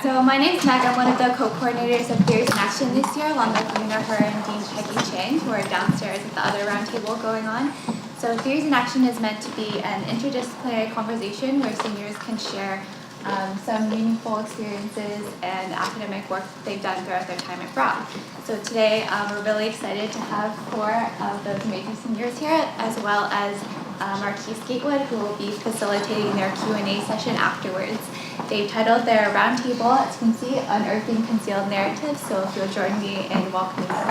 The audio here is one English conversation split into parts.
So my name is Meg. I'm one of the co-coordinators of Theories in Action this year, along with Luna, her, and Dean Peggy Chang, who are downstairs at the other roundtable going on. So Theories in Action is meant to be an interdisciplinary conversation where seniors can share some meaningful experiences and academic work they've done throughout their time at Brown. So today we're really excited to have 4 of those amazing seniors here, as well as Marquise Gatewood, who will be facilitating their Q&A session afterwards. They've titled their roundtable, as you can see, Unearthing Concealed Narratives, so if you'll join me in welcoming them.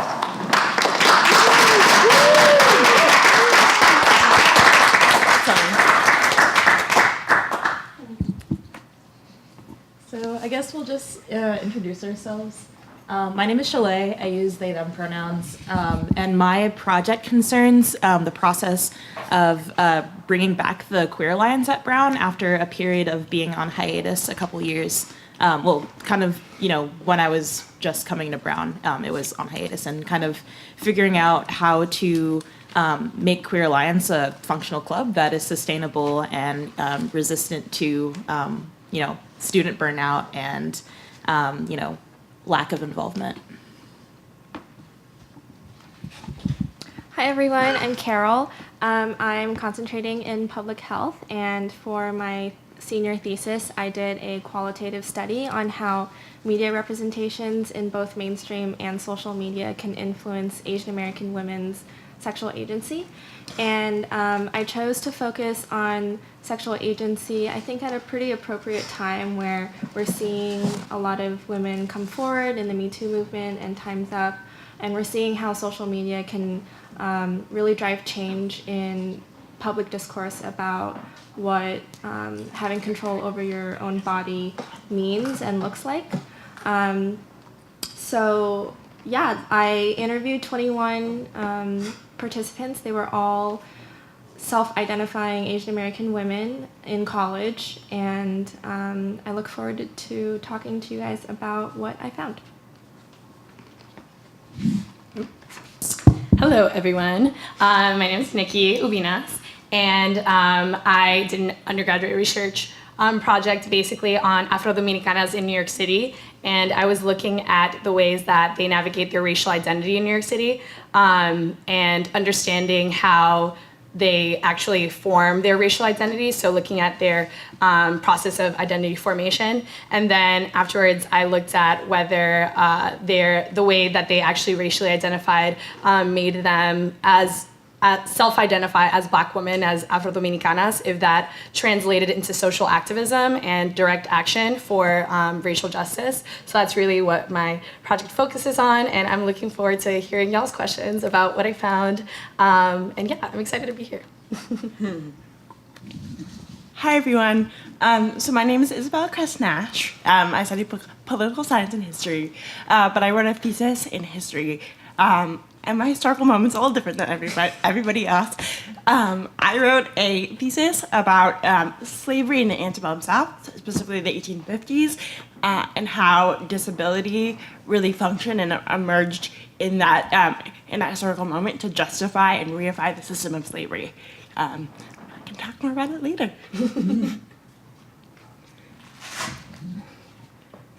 So I guess we'll just introduce ourselves. My name is Sholei. I use they, them pronouns. And my project concerns the process of bringing back the Queer Alliance at Brown after a period of being on hiatus a couple years. When I was just coming to Brown, it was on hiatus, and kind of figuring out how to make Queer Alliance a functional club that is sustainable and resistant to, student burnout and, lack of involvement. Hi everyone, I'm Carol. I'm concentrating in public health, and for my senior thesis I did a qualitative study on how media representations in both mainstream and social media can influence Asian American women's sexual agency. And I chose to focus on sexual agency, I think, at a pretty appropriate time where we're seeing a lot of women come forward in the Me Too movement and Time's Up, and we're seeing how social media can really drive change in public discourse about what having control over your own body means and looks like. I interviewed 21 participants. They were all self-identifying Asian American women in college, and I look forward to talking to you guys about what I found. Hello, everyone. My name is Nikki, Ubinas, and I did an undergraduate research project basically on Afrodominicanas in New York City, and I was looking at the ways that they navigate their racial identity in New York City, and understanding how they actually form their racial identity, so looking at their process of identity formation. And then afterwards, I looked at whether the way that they actually racially identified made them as self-identify as Black women, as Afrodominicanas, if that translated into social activism and direct action for racial justice. So that's really what my project focuses on, and I'm looking forward to hearing y'all's questions about what I found. I'm excited to be here. Hi, everyone. So my name is Isabella Kres-Nash. I study political science and history, but I wrote a thesis in history. And my historical moment's a little different than everybody else. I wrote a thesis about slavery in the Antebellum South, specifically the 1850s, and how disability really functioned and emerged in that historical moment to justify and reify the system of slavery. I can talk more about it later.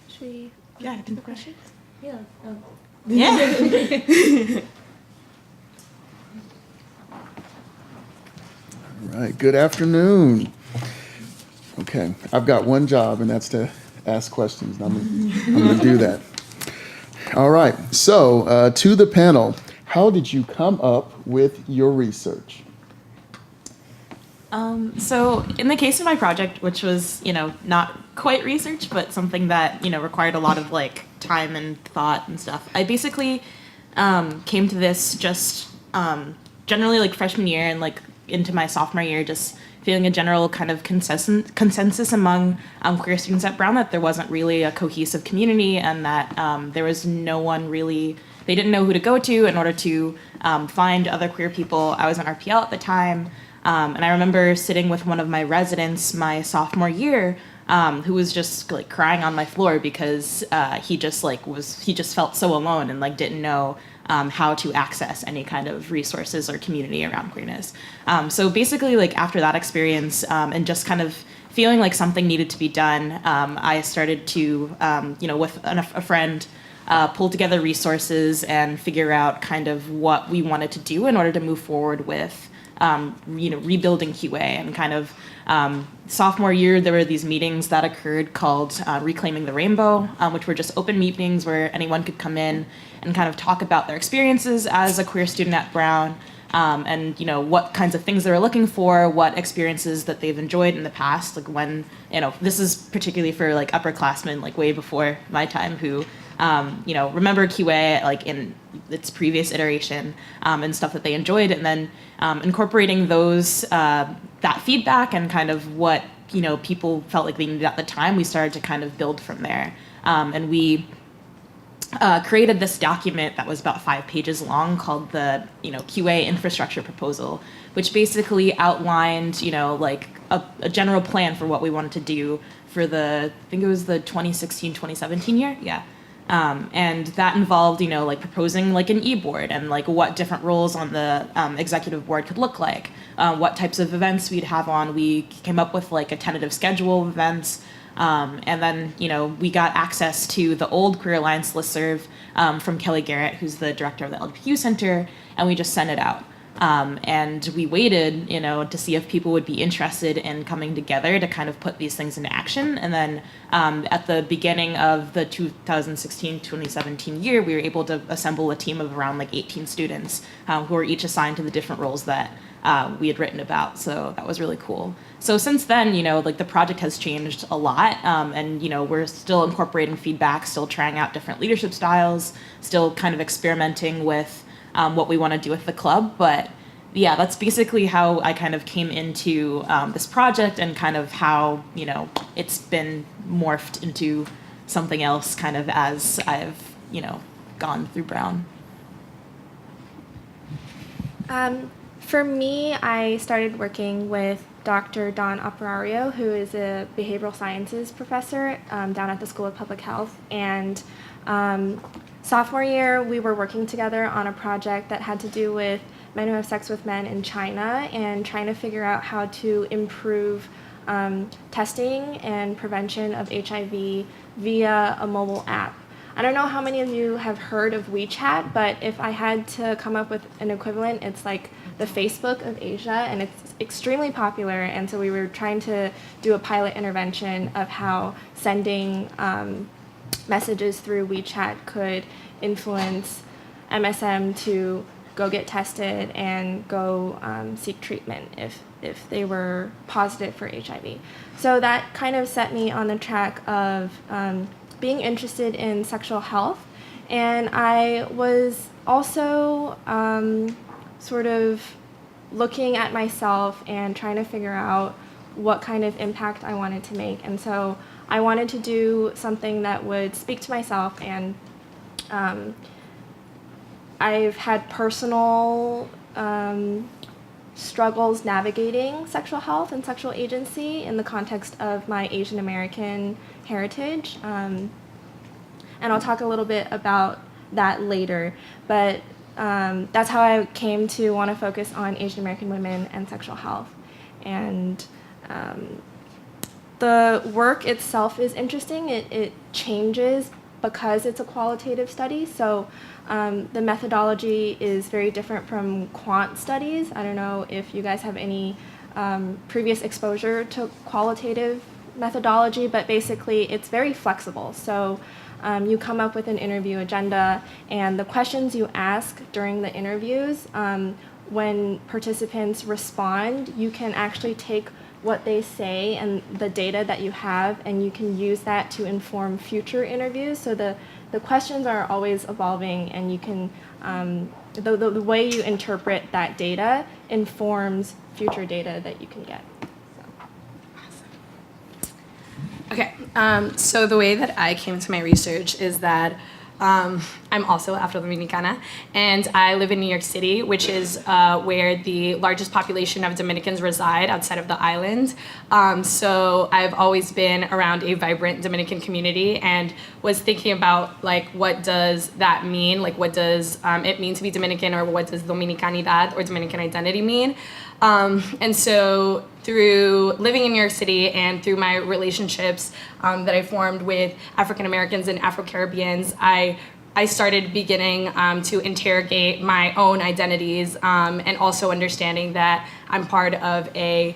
Should we? Yeah, any questions? Yeah. Yeah. All right, good afternoon. Okay, I've got one job, and that's to ask questions. I'm going to do that. All right, so to the panel, how did you come up with your research? So in the case of my project, which was, not quite research, but something that, required a lot of time and thought and stuff, I basically came to this just generally freshman year and into my sophomore year, just feeling a general kind of consensus among queer students at Brown that there wasn't really a cohesive community, and that there was no one really, they didn't know who to go to in order to find other queer people. I was an RPL at the time. And I remember sitting with one of my residents my sophomore year, who was just crying on my floor because he just felt so alone and didn't know how to access any kind of resources or community around queerness. So basically after that experience and just kind of feeling like something needed to be done, I started to, with a friend, pull together resources and figure out kind of what we wanted to do in order to move forward with, rebuilding QA. And kind of sophomore year, there were these meetings that occurred called Reclaiming the Rainbow, which were just open meetings where anyone could come in and kind of talk about their experiences as a queer student at Brown. And what kinds of things they were looking for, what experiences that they've enjoyed in the past, like when this is particularly for like upperclassmen, like way before my time, who remember QA like in its previous iteration, and stuff that they enjoyed, and then incorporating those that feedback and kind of what people felt like they needed at the time. We started to kind of build from there, and we created this document that was about 5 pages long called the QA infrastructure proposal, which basically outlined like a general plan for what we wanted to do for I think it was the 2016-2017 year, yeah. And that involved like proposing like an e-board and like what different roles on the executive board could look like, what types of events we'd have on. We came up with like a tentative schedule of events. And then, we got access to the old Queer Alliance listserv from Kelly Garrett, who's the director of the LGBTQ Center, and we just sent it out. And we waited, to see if people would be interested in coming together to kind of put these things into action. And then at the beginning of the 2016-2017 year, we were able to assemble a team of around like 18 students who were each assigned to the different roles that we had written about. So that was really cool. So since then, like the project has changed a lot, and we're still incorporating feedback, still trying out different leadership styles, still kind of experimenting with what we want to do with the club. But yeah, that's basically how I kind of came into this project, and kind of how it's been morphed into something else kind of as I've gone through Brown. For me, I started working with Dr. Don Operario, who is a behavioral sciences professor down at the School of Public Health. And sophomore year, we were working together on a project that had to do with men who have sex with men in China, and trying to figure out how to improve testing and prevention of HIV via a mobile app. I don't know how many of you have heard of WeChat, but if I had to come up with an equivalent, it's like the Facebook of Asia, and it's extremely popular. And so we were trying to do a pilot intervention of how sending messages through WeChat could influence MSM to go get tested and go seek treatment if they were positive for HIV. So that kind of set me on the track of being interested in sexual health. And I was also sort of looking at myself and trying to figure out what kind of impact I wanted to make. And so I wanted to do something that would speak to myself, and I've had personal struggles navigating sexual health and sexual agency in the context of my Asian American heritage. And I'll talk a little bit about that later, but that's how I came to want to focus on Asian American women and sexual health. And the work itself is interesting. It changes because it's a qualitative study. So the methodology is very different from quant studies. I don't know if you guys have any previous exposure to qualitative methodology, but basically it's very flexible. So you come up with an interview agenda, and the questions you ask during the interviews, when participants respond, you can actually take what they say and the data that you have, and you can use that to inform future interviews. So the questions are always evolving, and you can the way you interpret that data informs future data that you can get. Okay, so the way that I came to my research is that I'm also Afrodominicana, and I live in New York City, which is where the largest population of Dominicans reside outside of the island. So I've always been around a vibrant Dominican community, and was thinking about like, what does that mean? Like, what does it mean to be Dominican, or what does Dominicanidad or Dominican identity mean? And so through living in New York City and through my relationships that I formed with African Americans and Afro-Caribbeans, I started beginning to interrogate my own identities and also understanding that I'm part of a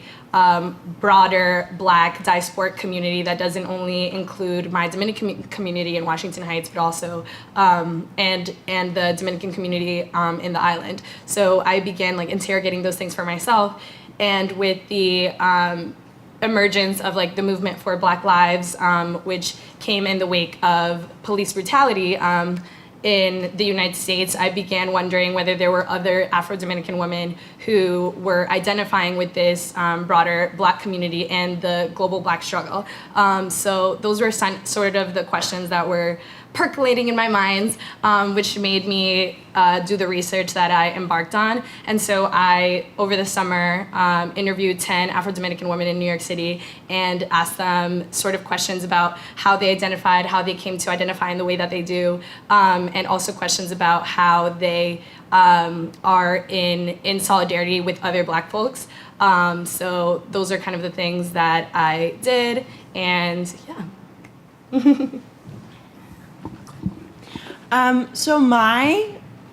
broader Black diasporic community that doesn't only include my Dominican community in Washington Heights, but also and the Dominican community in the island. So I began like interrogating those things for myself, and with the emergence of like the movement for Black Lives, which came in the wake of police brutality in the United States, I began wondering whether there were other Afro-Dominican women who were identifying with this broader Black community and the global Black struggle. So those were sort of the questions that were percolating in my mind, which made me do the research that I embarked on. And so I, over the summer, interviewed 10 Afro-Dominican women in New York City and asked them sort of questions about how they identified, how they came to identify in the way that they do, and also questions about how they are in solidarity with other Black folks. So those are kind of the things that I did, and yeah. So my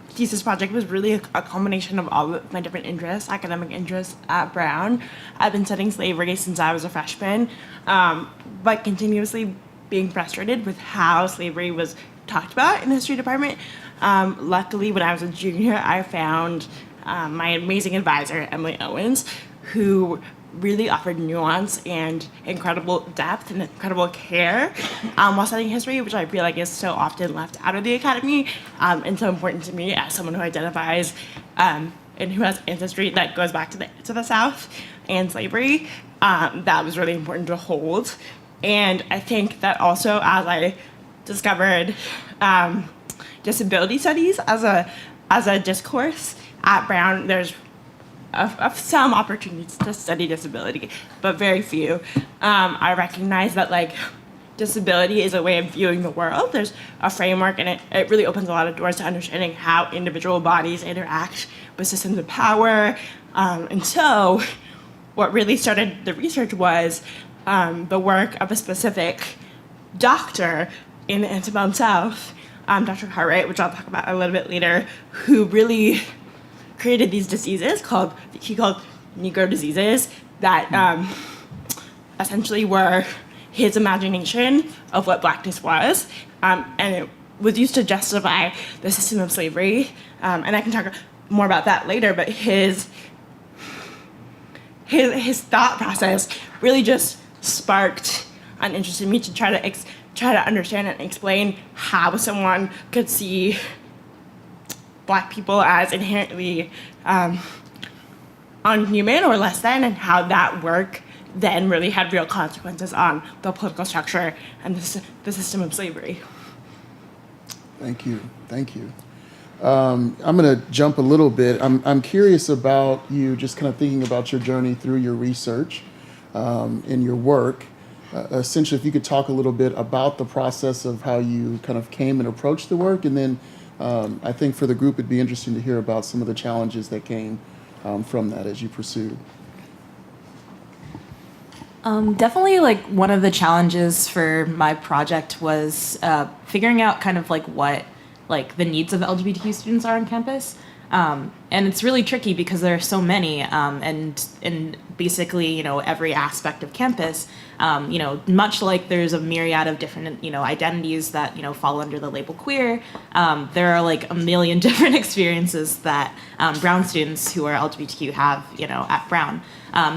thesis project was really a culmination of all of my different interests, academic interests at Brown. I've been studying slavery since I was a freshman, but continuously being frustrated with how slavery was talked about in the history department. Luckily, when I was a junior, I found my amazing advisor, Emily Owens, who really offered nuance and incredible depth and incredible care while studying history, which I feel like is so often left out of the academy, and so important to me as someone who identifies and who has ancestry that goes back to the South and slavery. That was really important to hold. And I think that also, as I discovered disability studies as a discourse at Brown, there's of some opportunities to study disability, but very few. I recognize that like disability is a way of viewing the world. There's a framework, and it really opens a lot of doors to understanding how individual bodies interact with systems of power. And so what really started the research was the work of a specific doctor in the Antebellum South, Dr. Cartwright, which I'll talk about a little bit later, who really created these diseases he called Negro diseases that essentially were his imagination of what Blackness was, and it was used to justify the system of slavery. And I can talk more about that later, but his thought process really just sparked an interest in me to try to understand and explain how someone could see Black people as inherently unhuman or less than, and how that work then really had real consequences on the political structure and the system of slavery. Thank you. I'm going to jump a little bit. I'm curious about you just kind of thinking about your journey through your research and your work. Essentially, if you could talk a little bit about the process of how you kind of came and approached the work, and then I think for the group it'd be interesting to hear about some of the challenges that came from that as you pursued. Definitely, like, one of the challenges for my project was figuring out kind of like what like the needs of LGBTQ students are on campus. And it's really tricky because there are so many, and in basically, you know, every aspect of campus, you know, much like there's a myriad of different, you know, identities that, you know, fall under the label queer, there are like a million different experiences that Brown students who are LGBTQ have, you know, at Brown.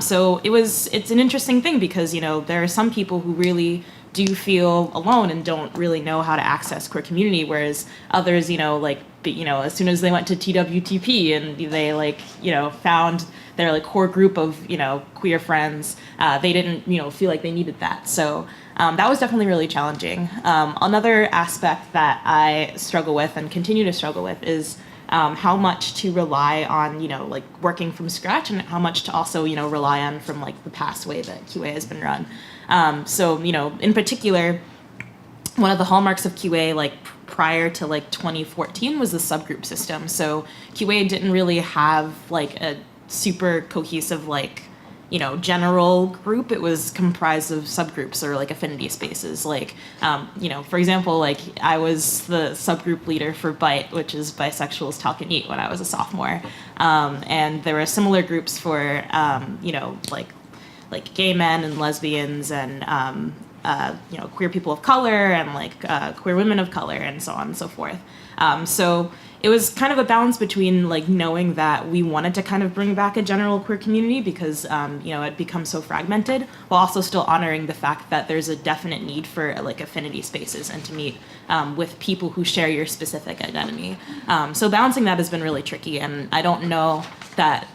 So it's an interesting thing because, you know, there are some people who really do feel alone and don't really know how to access queer community, whereas others, you know, like, you know, as soon as they went to TWTP and they, like, you know, found their like core group of, you know, queer friends, they didn't, you know, feel like they needed that. So that was definitely really challenging. Another aspect that I struggle with and continue to struggle with is how much to rely on, you know, like working from scratch, and how much to also, you know, rely on from like the past way that QA has been run. So, you know, in particular, one of the hallmarks of QA, like prior to like 2014, was the subgroup system. So QA didn't really have like a super cohesive like general group. It was comprised of subgroups or like affinity spaces. Like, for example, like I was the subgroup leader for BITE, which is Bisexuals Talk and Eat, when I was a sophomore. And there were similar groups for, like gay men and lesbians and, queer people of color and like queer women of color and so on and so forth. So it was kind of a balance between like knowing that we wanted to kind of bring back a general queer community because, it become so fragmented, while also still honoring the fact that there's a definite need for like affinity spaces and to meet with people who share your specific identity. So balancing that has been really tricky, and I don't know that,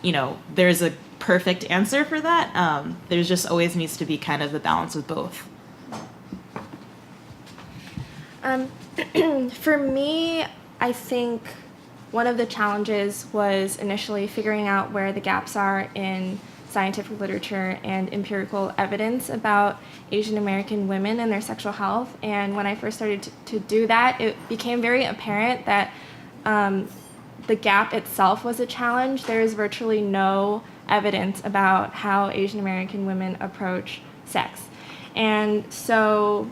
there's a perfect answer for that. There's just always needs to be kind of the balance of both. For me, I think one of the challenges was initially figuring out where the gaps are in scientific literature and empirical evidence about Asian American women and their sexual health. And when I first started to do that, it became very apparent that the gap itself was a challenge. There is virtually no evidence about how Asian American women approach sex. And so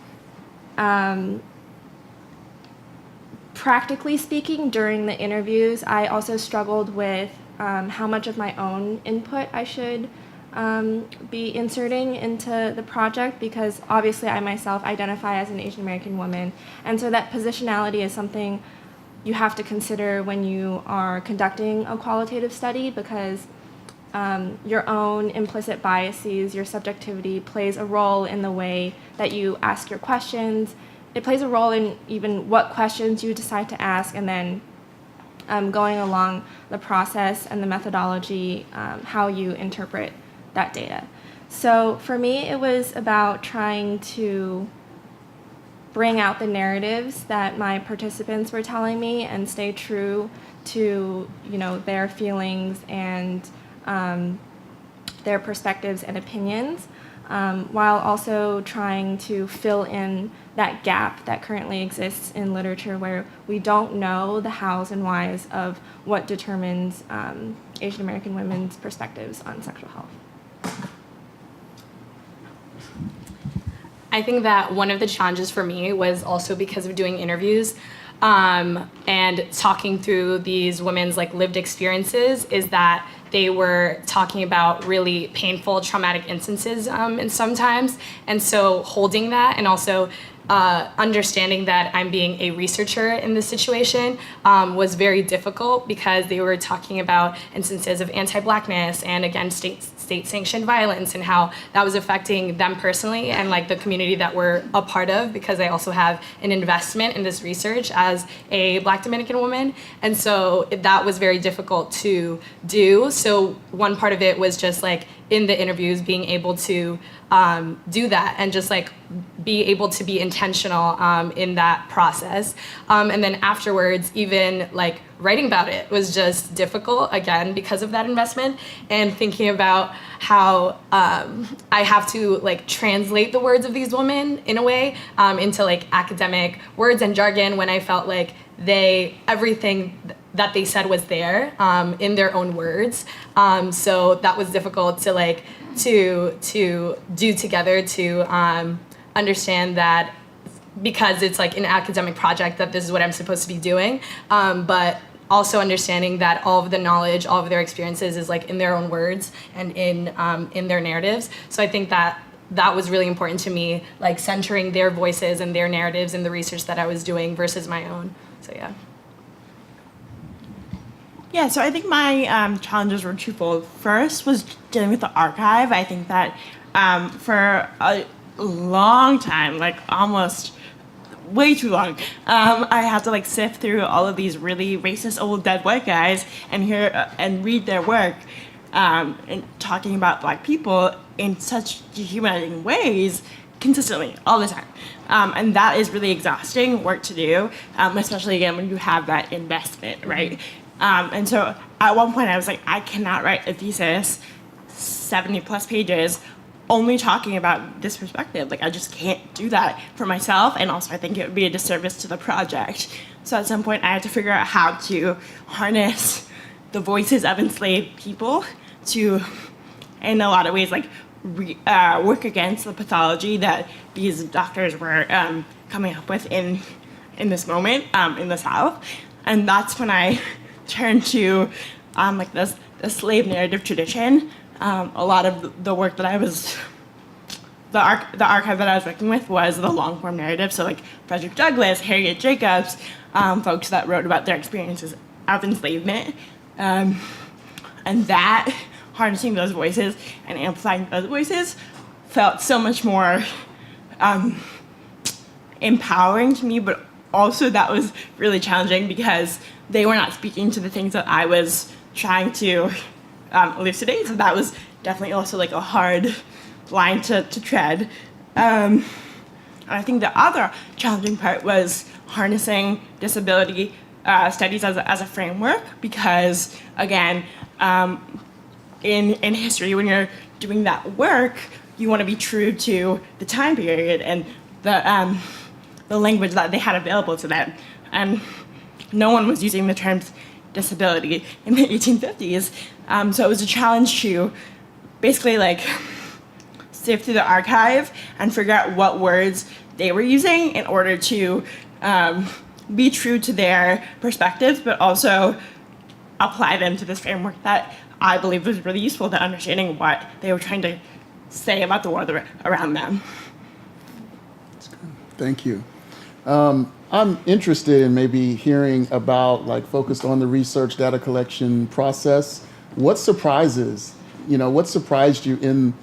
practically speaking, during the interviews, I also struggled with how much of my own input I should be inserting into the project, because obviously I myself identify as an Asian American woman. And so that positionality is something you have to consider when you are conducting a qualitative study, because your own implicit biases, your subjectivity plays a role in the way that you ask your questions. It plays a role in even what questions you decide to ask, and then going along the process and the methodology, how you interpret that data. So for me, it was about trying to bring out the narratives that my participants were telling me and stay true to, their feelings and their perspectives and opinions, while also trying to fill in that gap that currently exists in literature where we don't know the hows and whys of what determines Asian American women's perspectives on sexual health. I think that one of the challenges for me was also because of doing interviews and talking through these women's like lived experiences, is that they were talking about really painful, traumatic instances and sometimes. And so holding that, and also understanding that I'm being a researcher in this situation was very difficult, because they were talking about instances of anti-Blackness and, again, state-sanctioned violence, and how that was affecting them personally and like the community that we're a part of, because I also have an investment in this research as a Black Dominican woman. And so that was very difficult to do. So one part of it was just like in the interviews being able to do that and just like be able to be intentional in that process. And then afterwards, even like writing about it was just difficult, again, because of that investment, and thinking about how I have to like translate the words of these women in a way into like academic words and jargon, when I felt like everything that they said was there in their own words. So that was difficult to like to do together, to understand that, because it's like an academic project, that this is what I'm supposed to be doing, but also understanding that all of the knowledge, all of their experiences is like in their own words and in their narratives. So I think that was really important to me, like centering their voices and their narratives in the research that I was doing versus my own. So yeah. Yeah, so I think my challenges were twofold. First was dealing with the archive. I think that for a long time, like almost way too long, I had to like sift through all of these really racist old dead white guys and hear and read their work and talking about Black people in such dehumanizing ways consistently all the time. And that is really exhausting work to do, especially again when you have that investment, right? And so at one point I was like, I cannot write a thesis 70 plus pages only talking about this perspective. Like I just can't do that for myself, and also I think it would be a disservice to the project. So at some point I had to figure out how to harness the voices of enslaved people to in a lot of ways like work against the pathology that these doctors were coming up with in this moment in the South. And that's when I turned to like the slave narrative tradition. A lot of the work that I was, the archive that I was working with was the long form narrative. So like Frederick Douglass, Harriet Jacobs, folks that wrote about their experiences of enslavement. And that, harnessing those voices and amplifying those voices felt so much more empowering to me, but also that was really challenging because they were not speaking to the things that I was trying to elucidate. So that was definitely also like a hard line to tread. And I think the other challenging part was harnessing disability studies as a framework because, again, in history, when you're doing that work, you want to be true to the time period and the language that they had available to them. And no one was using the terms disability in the 1850s. So it was a challenge to basically like sift through the archive and figure out what words they were using in order to be true to their perspectives, but also apply them to this framework that I believe was really useful to understanding what they were trying to say about the world around them. Thank you. I'm interested in maybe hearing about, like, focused on the research data collection process. What surprises, what surprised you in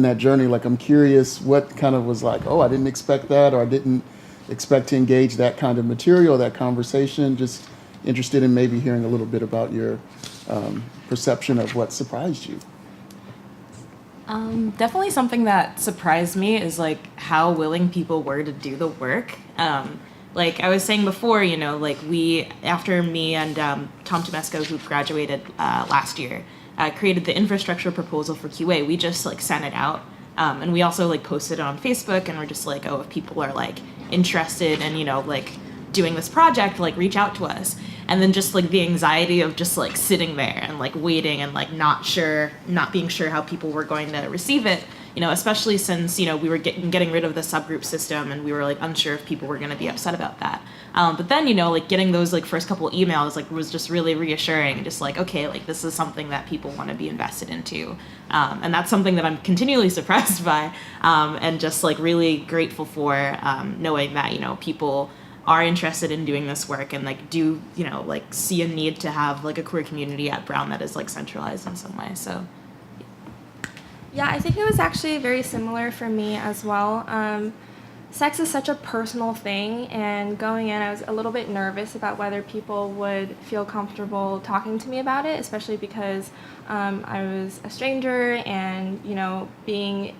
that journey? Like, I'm curious what kind of was like, oh, I didn't expect that, or I didn't expect to engage that kind of material, that conversation. Just interested in maybe hearing a little bit about your perception of what surprised you. Definitely something that surprised me is like how willing people were to do the work. Like I was saying before, like we, after me and Tom Tomesco, who graduated last year, created the infrastructure proposal for QA, we just like sent it out. And we also like posted it on Facebook, and we're just like, oh, if people are like interested in, like doing this project, like reach out to us. And then just like the anxiety of just like sitting there and like waiting and like not being sure how people were going to receive it, especially since, we were getting rid of the subgroup system, and we were like unsure if people were going to be upset about that. But then, like getting those like first couple emails like was just really reassuring, just like, okay, like this is something that people want to be invested into. And that's something that I'm continually surprised by, and just like really grateful for, knowing that, people are interested in doing this work and like do, like see a need to have like a queer community at Brown that is like centralized in some way. So yeah, I think it was actually very similar for me as well. Sex is such a personal thing, and going in I was a little bit nervous about whether people would feel comfortable talking to me about it, especially because I was a stranger, and being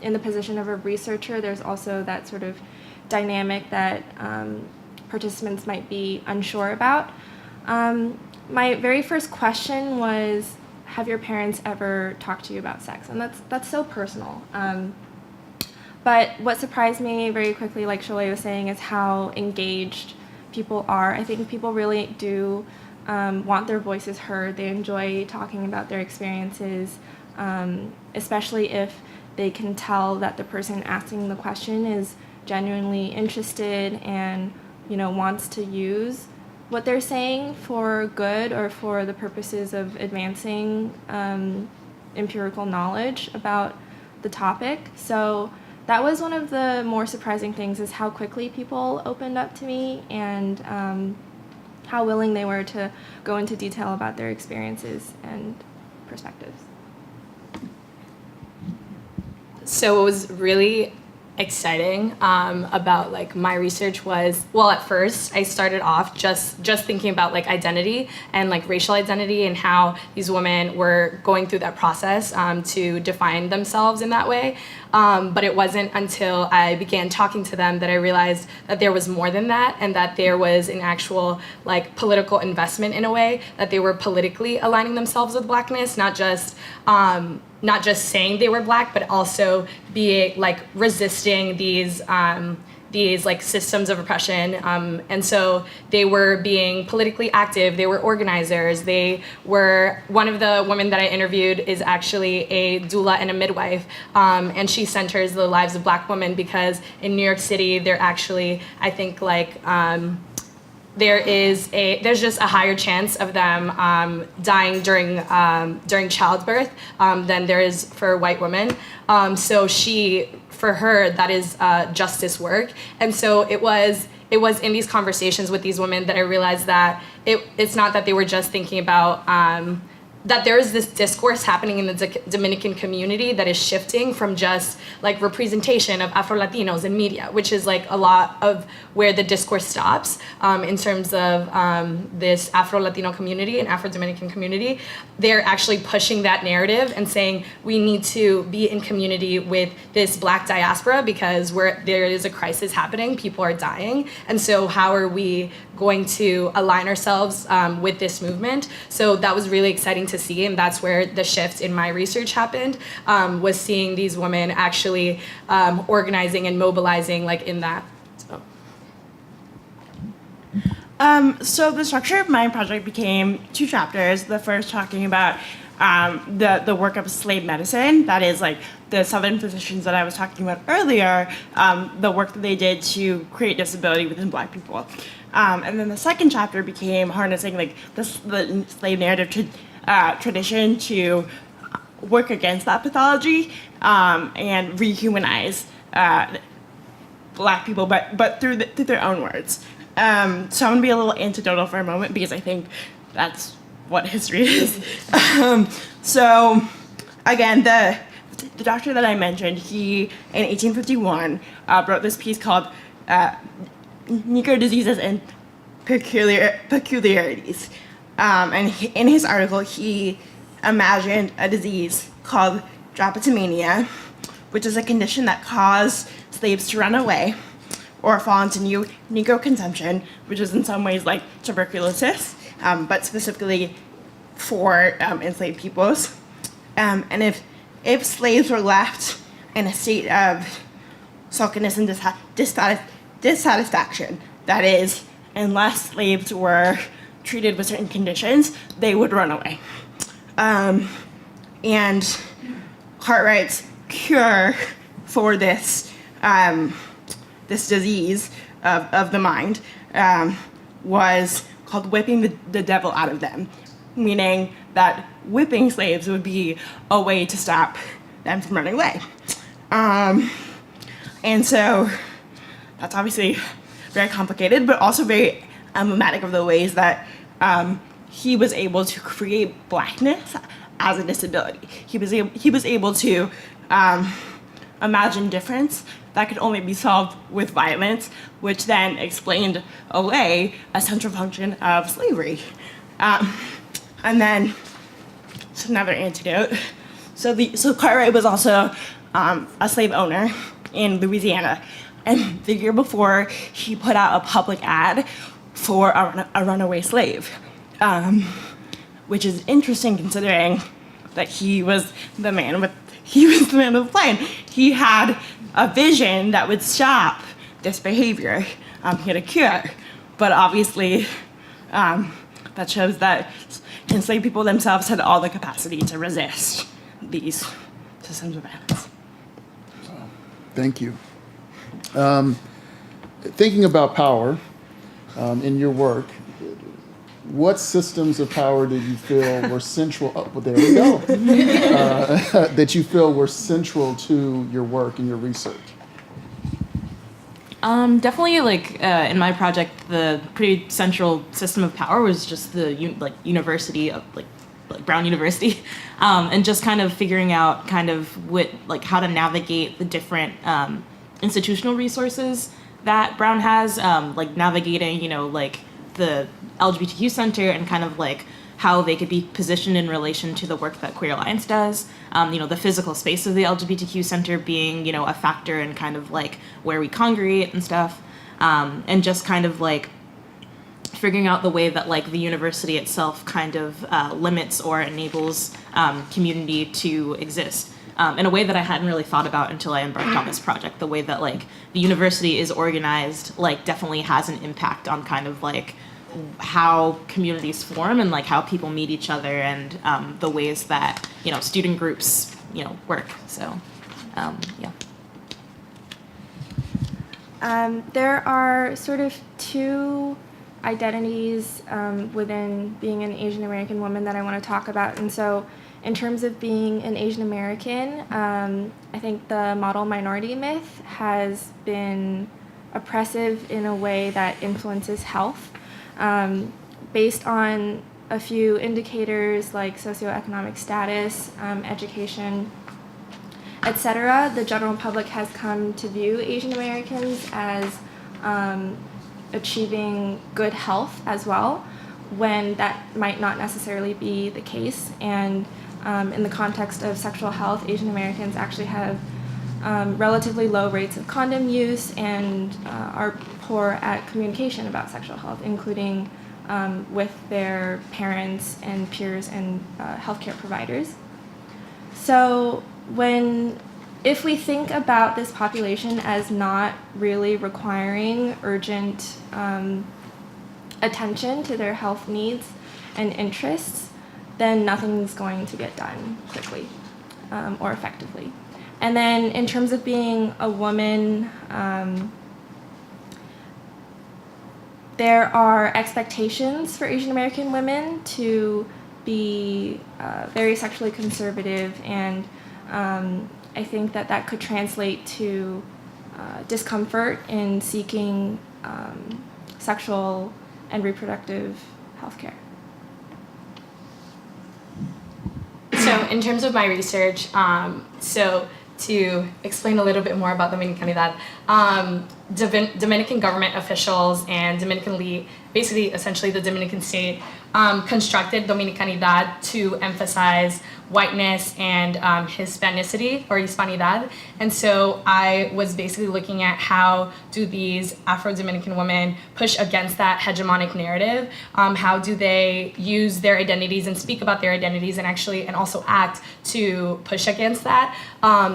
in the position of a researcher, there's also that sort of dynamic that participants might be unsure about. My very first question was, have your parents ever talked to you about sex? And that's so personal. But what surprised me very quickly, like Sholei was saying, is how engaged people are. I think people really do want their voices heard. They enjoy talking about their experiences, especially if they can tell that the person asking the question is genuinely interested and wants to use what they're saying for good or for the purposes of advancing empirical knowledge about the topic. So that was one of the more surprising things, is how quickly people opened up to me, and how willing they were to go into detail about their experiences and perspectives. So what was really exciting about like my research was, well, at first I started off just thinking about like identity and like racial identity and how these women were going through that process to define themselves in that way. But it wasn't until I began talking to them that I realized that there was more than that, and that there was an actual like political investment in a way, that they were politically aligning themselves with Blackness, not just saying they were Black, but also being like resisting these these like systems of oppression. And so they were being politically active, they were organizers, they were, one of the women that I interviewed is actually a doula and a midwife, and she centers the lives of Black women because in New York City, they're actually, I think like, there's just a higher chance of them dying during childbirth than there is for white women. So for her, that is justice work. And so it was in these conversations with these women that I realized that it's not that they were just thinking about that there is this discourse happening in the Dominican community that is shifting from just like representation of Afro-Latinos in media, which is like a lot of where the discourse stops in terms of this Afro-Latino community and Afro-Dominican community. They're actually pushing that narrative and saying we need to be in community with this Black diaspora because there is a crisis happening, people are dying, and so how are we going to align ourselves with this movement? So that was really exciting to see, and that's where the shift in my research happened, was seeing these women actually organizing and mobilizing like in that. So the structure of my project became 2 chapters. The first talking about the work of slave medicine, that is like the Southern physicians that I was talking about earlier, the work that they did to create disability within Black people. And then the second chapter became harnessing like the slave narrative tradition to work against that pathology and rehumanize Black people, but through their own words. So I'm gonna be a little anecdotal for a moment because I think that's what history is. So again, the doctor that I mentioned, he in 1851 wrote this piece called Negro Diseases and Peculiarities. And in his article, he imagined a disease called drapetomania, which is a condition that caused slaves to run away or fall into Negro consumption, which is in some ways like tuberculosis, but specifically for enslaved peoples. And if slaves were left in a state of sulkiness and dissatisfaction, that is, unless slaves were treated with certain conditions, they would run away. And Cartwright's cure for this this disease of the mind was called whipping the devil out of them, meaning that whipping slaves would be a way to stop them from running away. And so that's obviously very complicated, but also very emblematic of the ways that he was able to create Blackness as a disability. He was able to imagine difference that could only be solved with violence, which then explained away a central function of slavery. And then, it's another antidote. So Cartwright was also a slave owner in Louisiana, and the year before, he put out a public ad for a runaway slave, which is interesting considering that he was the man with the plan. He had a vision that would stop this behavior. He had a cure, but obviously that shows that enslaved people themselves had all the capacity to resist these systems of violence. Thank you. Thinking about power in your work, what systems of power did you feel were central? Oh, well, there we go. That you feel were central to your work and your research? Definitely, like in my project, the pretty central system of power was just the university of like Brown University, and just kind of figuring out kind of how to navigate the different institutional resources that Brown has, like navigating, the LGBTQ Center and kind of like how they could be positioned in relation to the work that Queer Alliance does. The physical space of the LGBTQ Center being, a factor in kind of like where we congregate and stuff. And just kind of like figuring out the way that like the university itself kind of limits or enables community to exist. in a way that I hadn't really thought about until I embarked on this project. The way that like the university is organized, like definitely has an impact on kind of like how communities form and like how people meet each other and the ways that, you know, student groups, you know, work. So, yeah. There are sort of two identities within being an Asian American woman that I want to talk about. And so in terms of being an Asian American, I think the model minority myth has been oppressive in a way that influences health. Based on a few indicators like socioeconomic status, education, etc., the general public has come to view Asian Americans as achieving good health as well, when that might not necessarily be the case. And in the context of sexual health, Asian Americans actually have relatively low rates of condom use and are poor at communication about sexual health, including with their parents and peers and healthcare providers. So if we think about this population as not really requiring urgent attention to their health needs and interests, then nothing's going to get done quickly or effectively. And then in terms of being a woman, there are expectations for Asian American women to be very sexually conservative, and I think that could translate to discomfort in seeking sexual and reproductive health care. So in terms of my research, so to explain a little bit more about Dominicanidad, Dominican government officials and basically essentially the Dominican state, constructed Dominicanidad to emphasize whiteness and Hispanicity or Hispanidad. And so I was basically looking at how do these Afro-Dominican women push against that hegemonic narrative? How do they use their identities and speak about their identities and also act to push against that?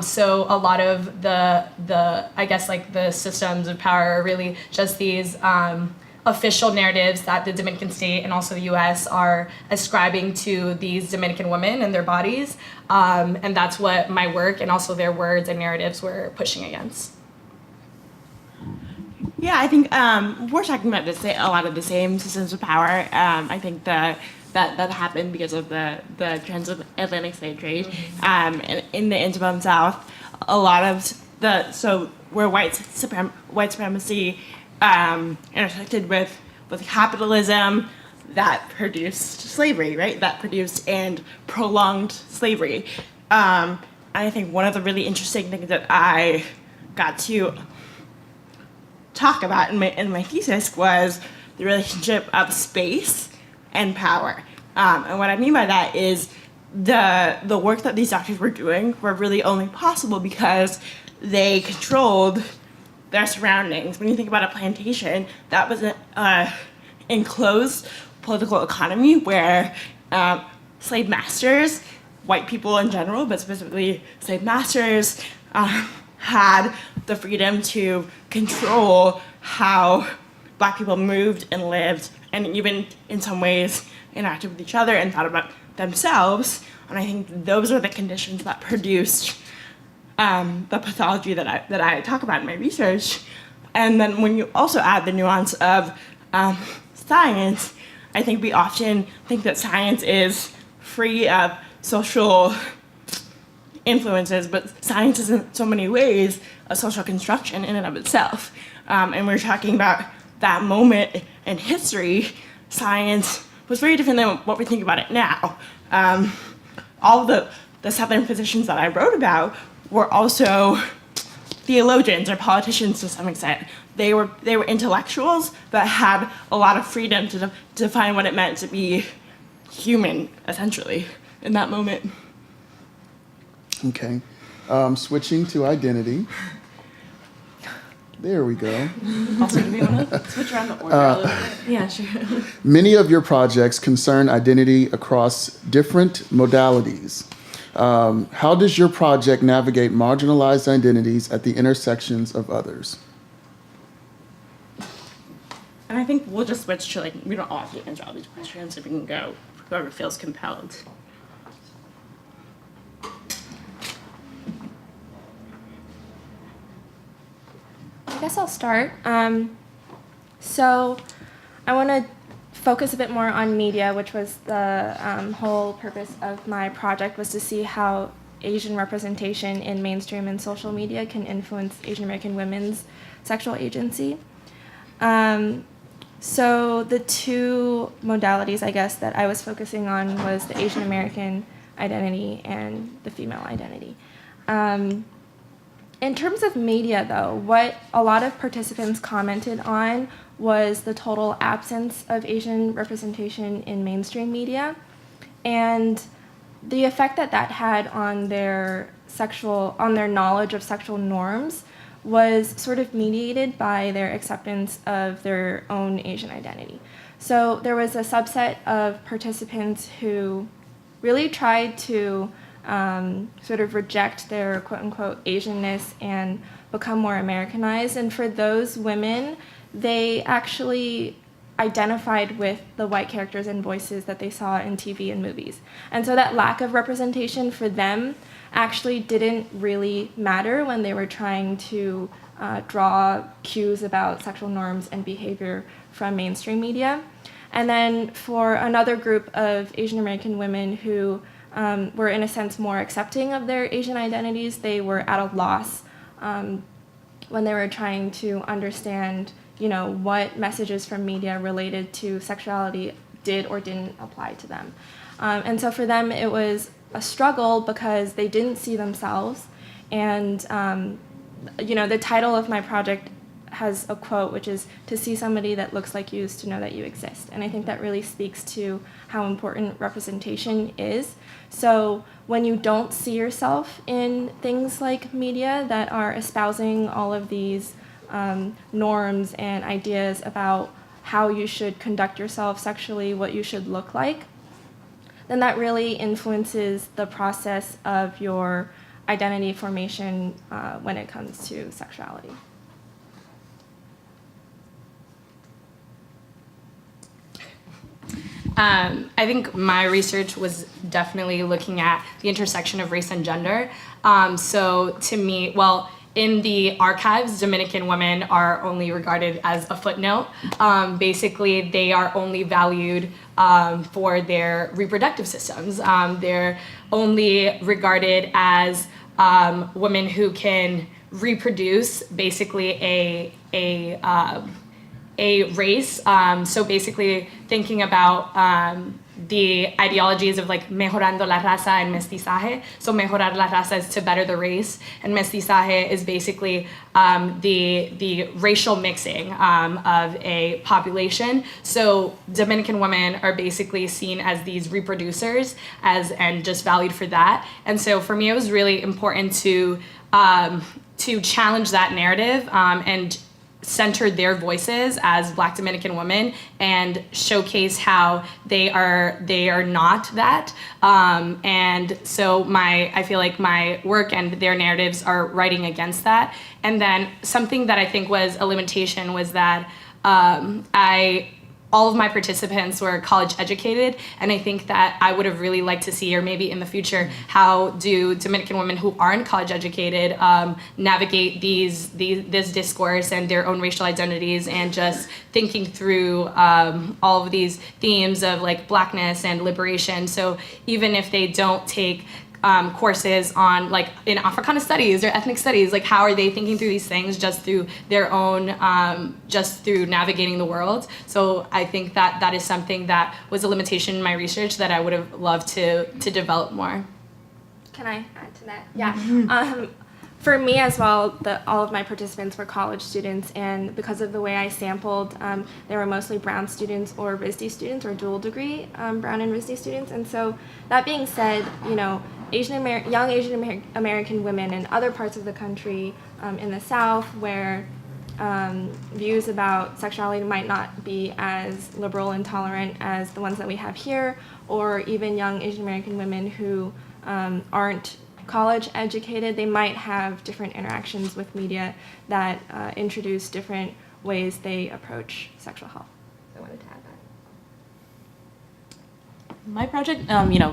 So a lot of the I guess like the systems of power are really just these official narratives that the Dominican state and also the US are ascribing to these Dominican women and their bodies. And that's what my work and also their words and narratives were pushing against. Yeah, I think we're talking about a lot of the same systems of power. I think that happened because of the transatlantic slave trade. And in the Antebellum South, a lot of where white supremacy intersected with capitalism that produced slavery, right? That produced and prolonged slavery. And I think one of the really interesting things that I got to talk about in my thesis was the relationship of space and power. And what I mean by that is the work that these doctors were doing were really only possible because they controlled their surroundings. When you think about a plantation, that was an enclosed political economy where slave masters, white people in general, but specifically slave masters, had the freedom to control how Black people moved and lived, and even in some ways interacted with each other and thought about themselves. And I think those are the conditions that produced the pathology that I talk about in my research. And then when you also add the nuance of science, I think we often think that science is free of social influences, but science is in so many ways a social construction in and of itself. And we're talking about that moment in history. Science was very different than what we think about it now. All the Southern physicians that I wrote about were also theologians or politicians to some extent. They were intellectuals that had a lot of freedom to define what it meant to be human, essentially, in that moment. Okay. Switching to identity. There we go. Also, do we want to switch around the order a little bit? Yeah, sure. Many of your projects concern identity across different modalities. How does your project navigate marginalized identities at the intersections of others? And I think we'll just switch to, like, we don't all have to answer all these questions, if we can go, whoever feels compelled. I guess I'll start. So I want to focus a bit more on media, which was the whole purpose of my project, was to see how Asian representation in mainstream and social media can influence Asian American women's sexual agency. So the two modalities, I guess, that I was focusing on was the Asian American identity and the female identity. In terms of media, though, what a lot of participants commented on was the total absence of Asian representation in mainstream media, and the effect that that had on their knowledge of sexual norms was sort of mediated by their acceptance of their own Asian identity. So there was a subset of participants who really tried to sort of reject their quote-unquote Asianness and become more Americanized. And for those women, they actually identified with the white characters and voices that they saw in TV and movies. And so that lack of representation for them actually didn't really matter when they were trying to draw cues about sexual norms and behavior from mainstream media. And then for another group of Asian American women who were in a sense more accepting of their Asian identities, they were at a loss when they were trying to understand, what messages from media related to sexuality did or didn't apply to them. And so for them, it was a struggle because they didn't see themselves. And, the title of my project has a quote, which is, "To see somebody that looks like you is to know that you exist." And I think that really speaks to how important representation is. So when you don't see yourself in things like media that are espousing all of these norms and ideas about how you should conduct yourself sexually, what you should look like, then that really influences the process of your identity formation when it comes to sexuality. I think my research was definitely looking at the intersection of race and gender. So to me, in the archives, Dominican women are only regarded as a footnote. Basically, they are only valued for their reproductive systems. They're only regarded as women who can reproduce basically a race. So basically thinking about the ideologies of like mejorando la raza and mestizaje. So mejorar la raza is to better the race, and mestizaje is basically the racial mixing of a population. So Dominican women are basically seen as these reproducers and just valued for that. And so for me, it was really important to challenge that narrative and center their voices as Black Dominican women and showcase how they are not that. And so I feel like my work and their narratives are writing against that. And then something that I think was a limitation was that all of my participants were college educated, and I think that I would have really liked to see, or maybe in the future, how do Dominican women who aren't college educated navigate this discourse and their own racial identities, and just thinking through all of these themes of like Blackness and liberation. So even if they don't take courses on like in Africana studies or ethnic studies, like how are they thinking through these things just through their own, just through navigating the world. So I think that is something that was a limitation in my research that I would have loved to develop more. Can I add to that? Yeah. For me as well, all of my participants were college students, and because of the way I sampled, they were mostly Brown students or RISD students or dual degree Brown and RISD students. And so that being said, young Asian American women in other parts of the country, in the South, where views about sexuality might not be as liberal and tolerant as the ones that we have here, or even young Asian American women who aren't college educated, they might have different interactions with media that introduce different ways they approach sexual health. I wanted to add that. My project,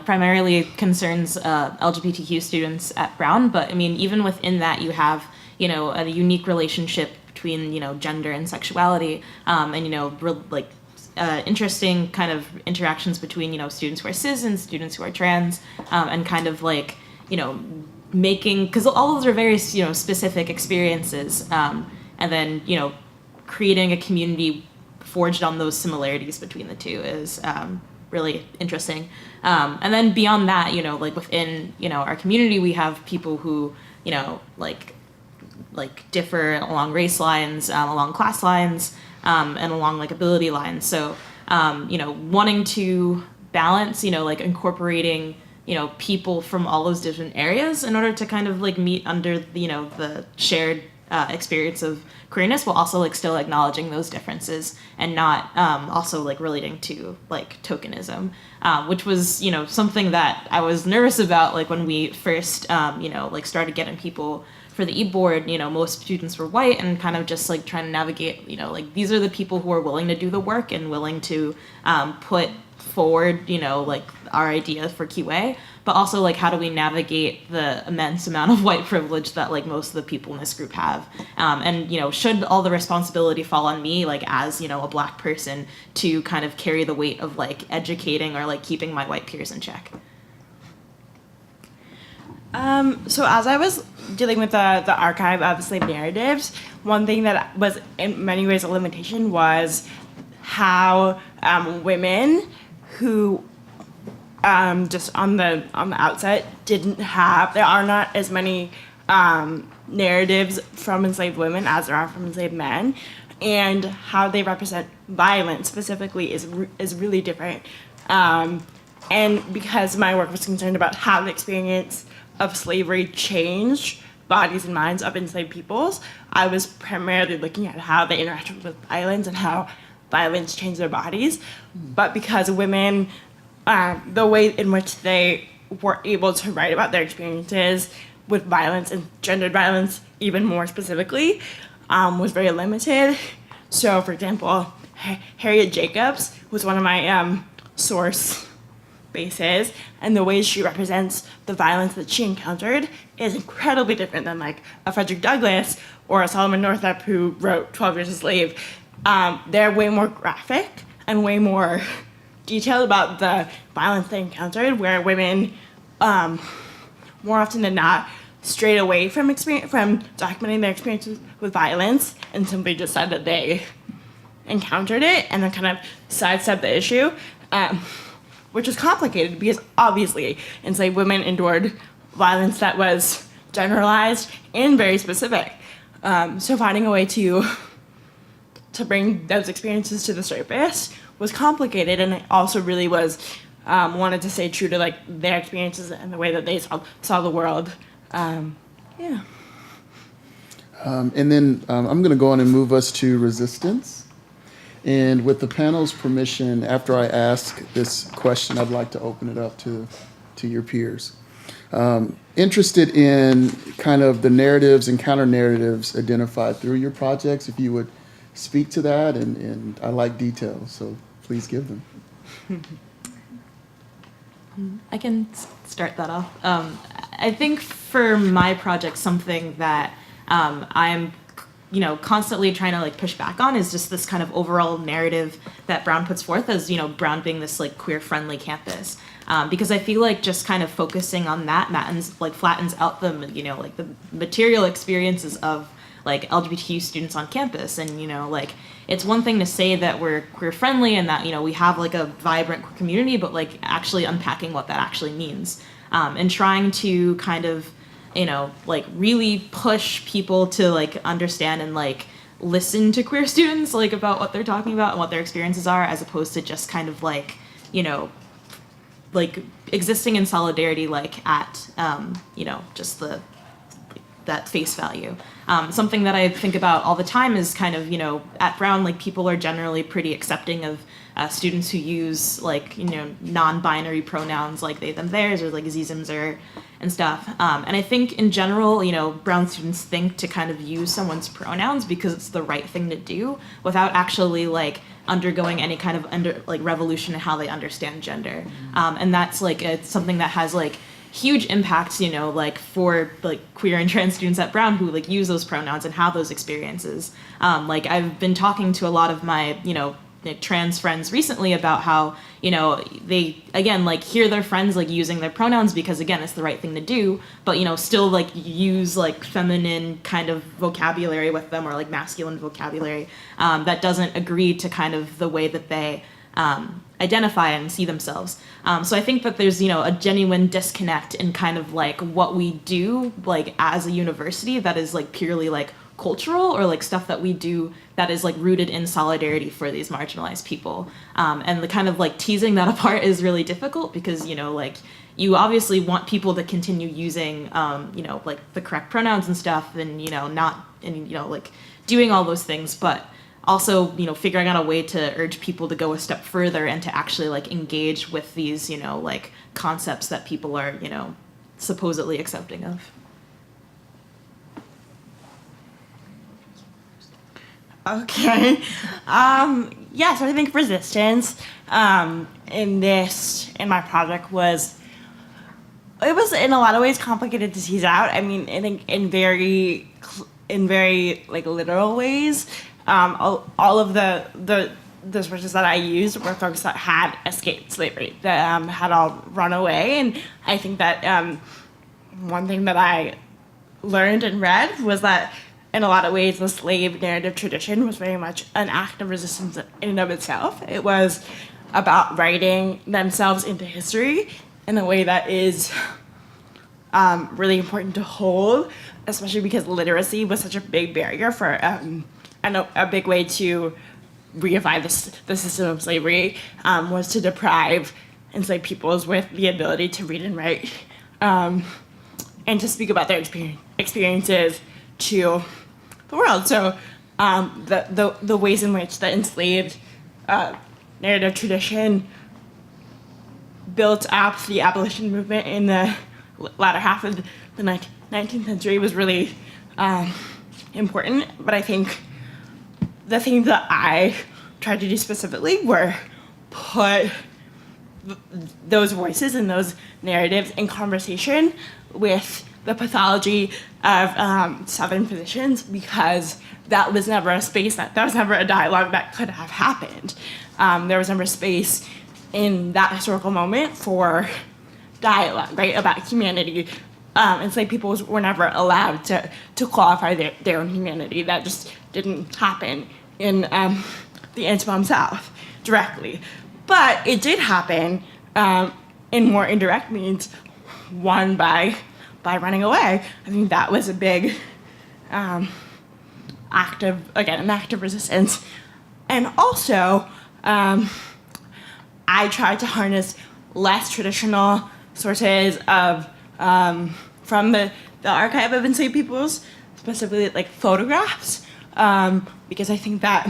primarily concerns LGBTQ students at Brown, but I mean, even within that, you have, a unique relationship between, gender and sexuality, and, interesting kind of interactions between, students who are cis and students who are trans, and kind of like, making, because all of those are very, specific experiences, and then, creating a community forged on those similarities between the two is really interesting. And then beyond that, within, our community, we have people who, differ along race lines, along class lines, and along ability lines. So, wanting to balance, incorporating, people from all those different areas in order to kind of meet under, the shared experience of queerness, while also still acknowledging those differences and not also relating to tokenism, which was something that I was nervous about when we first started getting people for the e-board. Most students were white and kind of just trying to navigate these are the people who are willing to do the work and willing to put forward our idea for QA, but also how do we navigate the immense amount of white privilege that most of the people in this group have, and should all the responsibility fall on me as a Black person to kind of carry the weight of educating or keeping my white peers in check. So as I was dealing with the archive of slave narratives, one thing that was in many ways a limitation was how women who just on the outset there are not as many narratives from enslaved women as there are from enslaved men, and how they represent violence specifically is really different. And because my work was concerned about how the experience of slavery changed bodies and minds of enslaved peoples, I was primarily looking at how they interacted with violence and how violence changed their bodies. But because women, the way in which they were able to write about their experiences with violence and gendered violence even more specifically, was very limited. So, for example, Harriet Jacobs was one of my source bases, and the way she represents the violence that she encountered is incredibly different than a Frederick Douglass or a Solomon Northup who wrote 12 Years a Slave. They're way more graphic and way more detailed about the violence they encountered, where women, more often than not, strayed away from documenting their experiences with violence and simply just said that they encountered it and then kind of sidestepped the issue, which was complicated because obviously enslaved women endured violence that was generalized and very specific. So finding a way to bring those experiences to the surface was complicated, and it also really was wanted to stay true to their experiences and the way that they saw the world. And then I'm going to go on and move us to resistance. And with the panel's permission, after I ask this question, I'd like to open it up to your peers. Interested in kind of the narratives and counter-narratives identified through your projects, if you would speak to that, and I like details, so please give them. I can start that off. I think for my project, something that I'm constantly trying to push back on is just this kind of overall narrative that Brown puts forth as, Brown being this queer-friendly campus. Because I feel just kind of focusing on that flattens out the, the material experiences of LGBTQ students on campus. And, it's one thing to say that we're queer-friendly and that, we have a vibrant queer community, but actually unpacking what that actually means. And trying to kind of, really push people to understand and listen to queer students about what they're talking about and what their experiences are, as opposed to just kind of existing in solidarity at just the that face value. Something that I think about all the time is kind of, at Brown, like people are generally pretty accepting of students who use like, non-binary pronouns like they, them, theirs, or like zimzer and stuff. And I think in general, Brown students think to kind of use someone's pronouns because it's the right thing to do without actually like undergoing any kind of revolution in how they understand gender. And that's like, it's something that has like huge impacts, like for like queer and trans students at Brown who like use those pronouns and have those experiences. Like I've been talking to a lot of my, trans friends recently about how, they, again, like hear their friends like using their pronouns because again, it's the right thing to do, but, still like use like feminine kind of vocabulary with them or like masculine vocabulary that doesn't agree to kind of the way that they identify and see themselves. So I think that there's, a genuine disconnect in kind of like what we do like as a university that is like purely like cultural or like stuff that we do that is like rooted in solidarity for these marginalized people. And the kind of like teasing that apart is really difficult because, like you obviously want people to continue using, like the correct pronouns and stuff and, not, and, like doing all those things, but also, figuring out a way to urge people to go a step further and to actually like engage with these, like concepts that people are, supposedly accepting of. Okay. So I think resistance in my project was in a lot of ways complicated to tease out. I mean, I think in very like literal ways, all of the sources that I used were folks that had escaped slavery, that had all run away. And I think that one thing that I learned and read was that in a lot of ways, the slave narrative tradition was very much an act of resistance in and of itself. It was about writing themselves into history in a way that is really important to hold, especially because literacy was such a big barrier for, and a big way to reify the system of slavery was to deprive enslaved peoples with the ability to read and write and to speak about their experiences to the world. So the ways in which the enslaved narrative tradition built up the abolition movement in the latter half of the 19th century was really important. But I think the thing that I tried to do specifically were put those voices and those narratives in conversation with the pathology of Southern physicians, because that was never a space, that was never a dialogue that could have happened. There was never space in that historical moment for dialogue, right, about humanity. Enslaved peoples were never allowed to qualify their own humanity. That just didn't happen in the Antebellum South directly. But it did happen in more indirect means, one by running away. I think that was a big act of resistance. And also, I tried to harness less traditional sources of from the archive of enslaved peoples, specifically like photographs, because I think that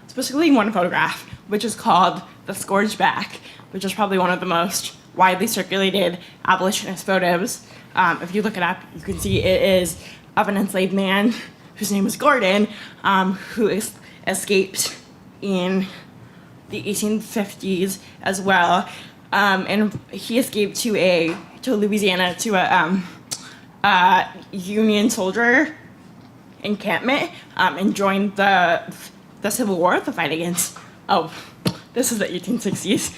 specifically one photograph, which is called The Scourged Back, which is probably one of the most widely circulated abolitionist photos. If you look it up, you can see it is of an enslaved man whose name was Gordon, who escaped in the 1850s as well. And he escaped to Louisiana to a Union soldier encampment and joined the Civil War, the fight against, this is the 1860s,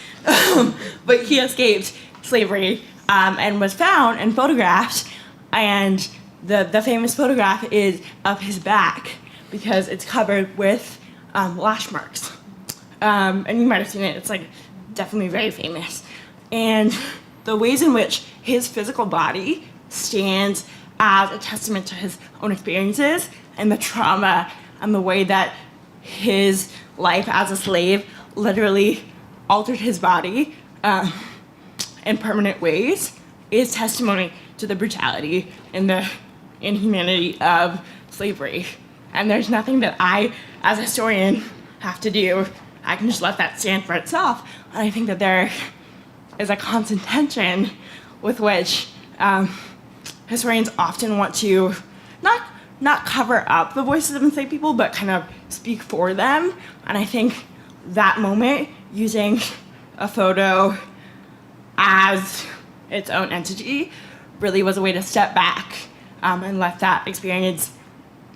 but he escaped slavery and was found and photographed, and the famous photograph is of his back because it's covered with lash marks. And you might have seen it, it's like definitely very famous. And the ways in which his physical body stands as a testament to his own experiences and the trauma and the way that his life as a slave literally altered his body in permanent ways is testimony to the brutality and the inhumanity of slavery. And there's nothing that I, as a historian, have to do. I can just let that stand for itself. And I think that there is a constant tension with which historians often want to not cover up the voices of enslaved people, but kind of speak for them. And I think that moment, using a photo as its own entity, really was a way to step back and let that experience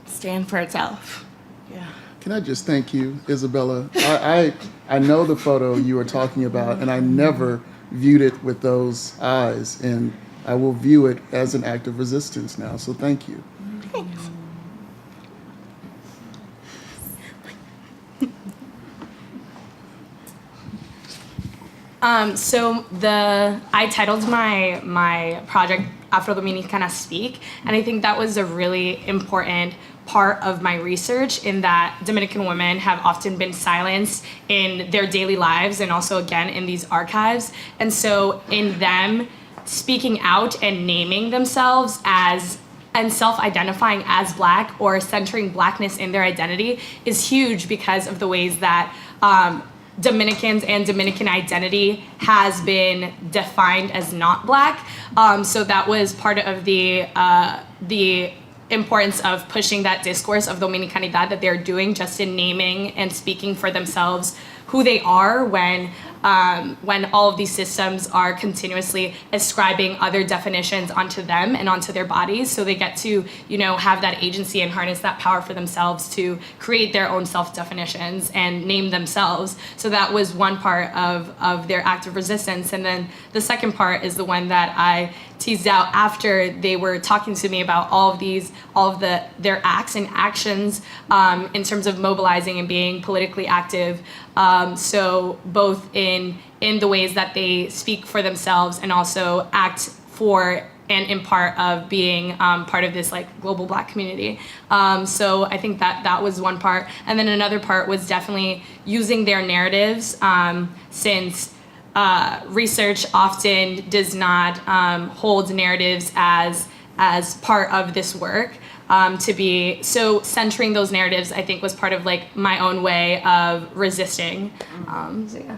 stand for itself. Yeah. Can I just thank you, Isabella? I know the photo you were talking about, and I never viewed it with those eyes, and I will view it as an act of resistance now, so thank you. Thanks. I titled my project Afrodominicanas Speak, and I think that was a really important part of my research, in that Dominican women have often been silenced in their daily lives and also again in these archives. And so in them speaking out and naming themselves as and self-identifying as Black or centering Blackness in their identity is huge, because of the ways that Dominicans and Dominican identity has been defined as not Black. So that was part of the importance of pushing that discourse of Dominicanidad that they're doing, just in naming and speaking for themselves who they are, when all of these systems are continuously ascribing other definitions onto them and onto their bodies. So they get to, have that agency and harness that power for themselves to create their own self-definitions and name themselves. So that was one part of their act of resistance. And then the second part is the one that I teased out after they were talking to me about all of their acts and actions in terms of mobilizing and being politically active. So both in the ways that they speak for themselves and also act for and in part of being part of this global Black community. So I think that was one part. And then another part was definitely using their narratives, since research often does not hold narratives as part of this work. To be so centering those narratives, I think, was part of my own way of resisting. So yeah.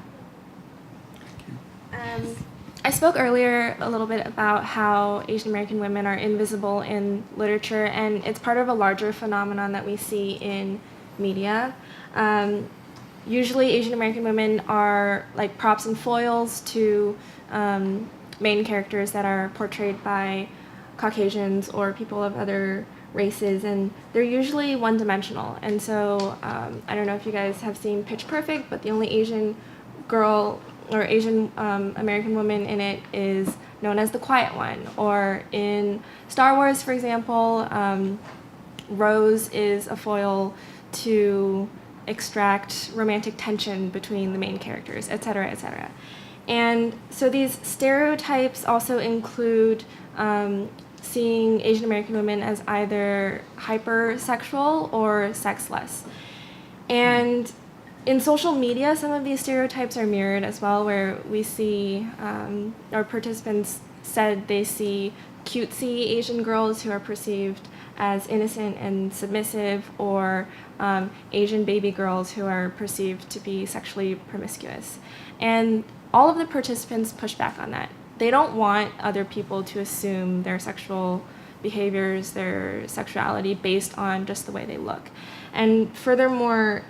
I spoke earlier a little bit about how Asian American women are invisible in literature, and it's part of a larger phenomenon that we see in media. Usually Asian American women are like props and foils to main characters that are portrayed by Caucasians or people of other races, and they're usually one-dimensional. And so I don't know if you guys have seen Pitch Perfect, but the only Asian girl or Asian American woman in it is known as the quiet one. Or in Star Wars, for example, Rose is a foil to extract romantic tension between the main characters, etc., etc. And so these stereotypes also include seeing Asian American women as either hypersexual or sexless. And in social media, some of these stereotypes are mirrored as well, where we see, our participants said they see cutesy Asian girls who are perceived as innocent and submissive, or Asian baby girls who are perceived to be sexually promiscuous. And all of the participants push back on that. They don't want other people to assume their sexual behaviors, their sexuality, based on just the way they look. And furthermore,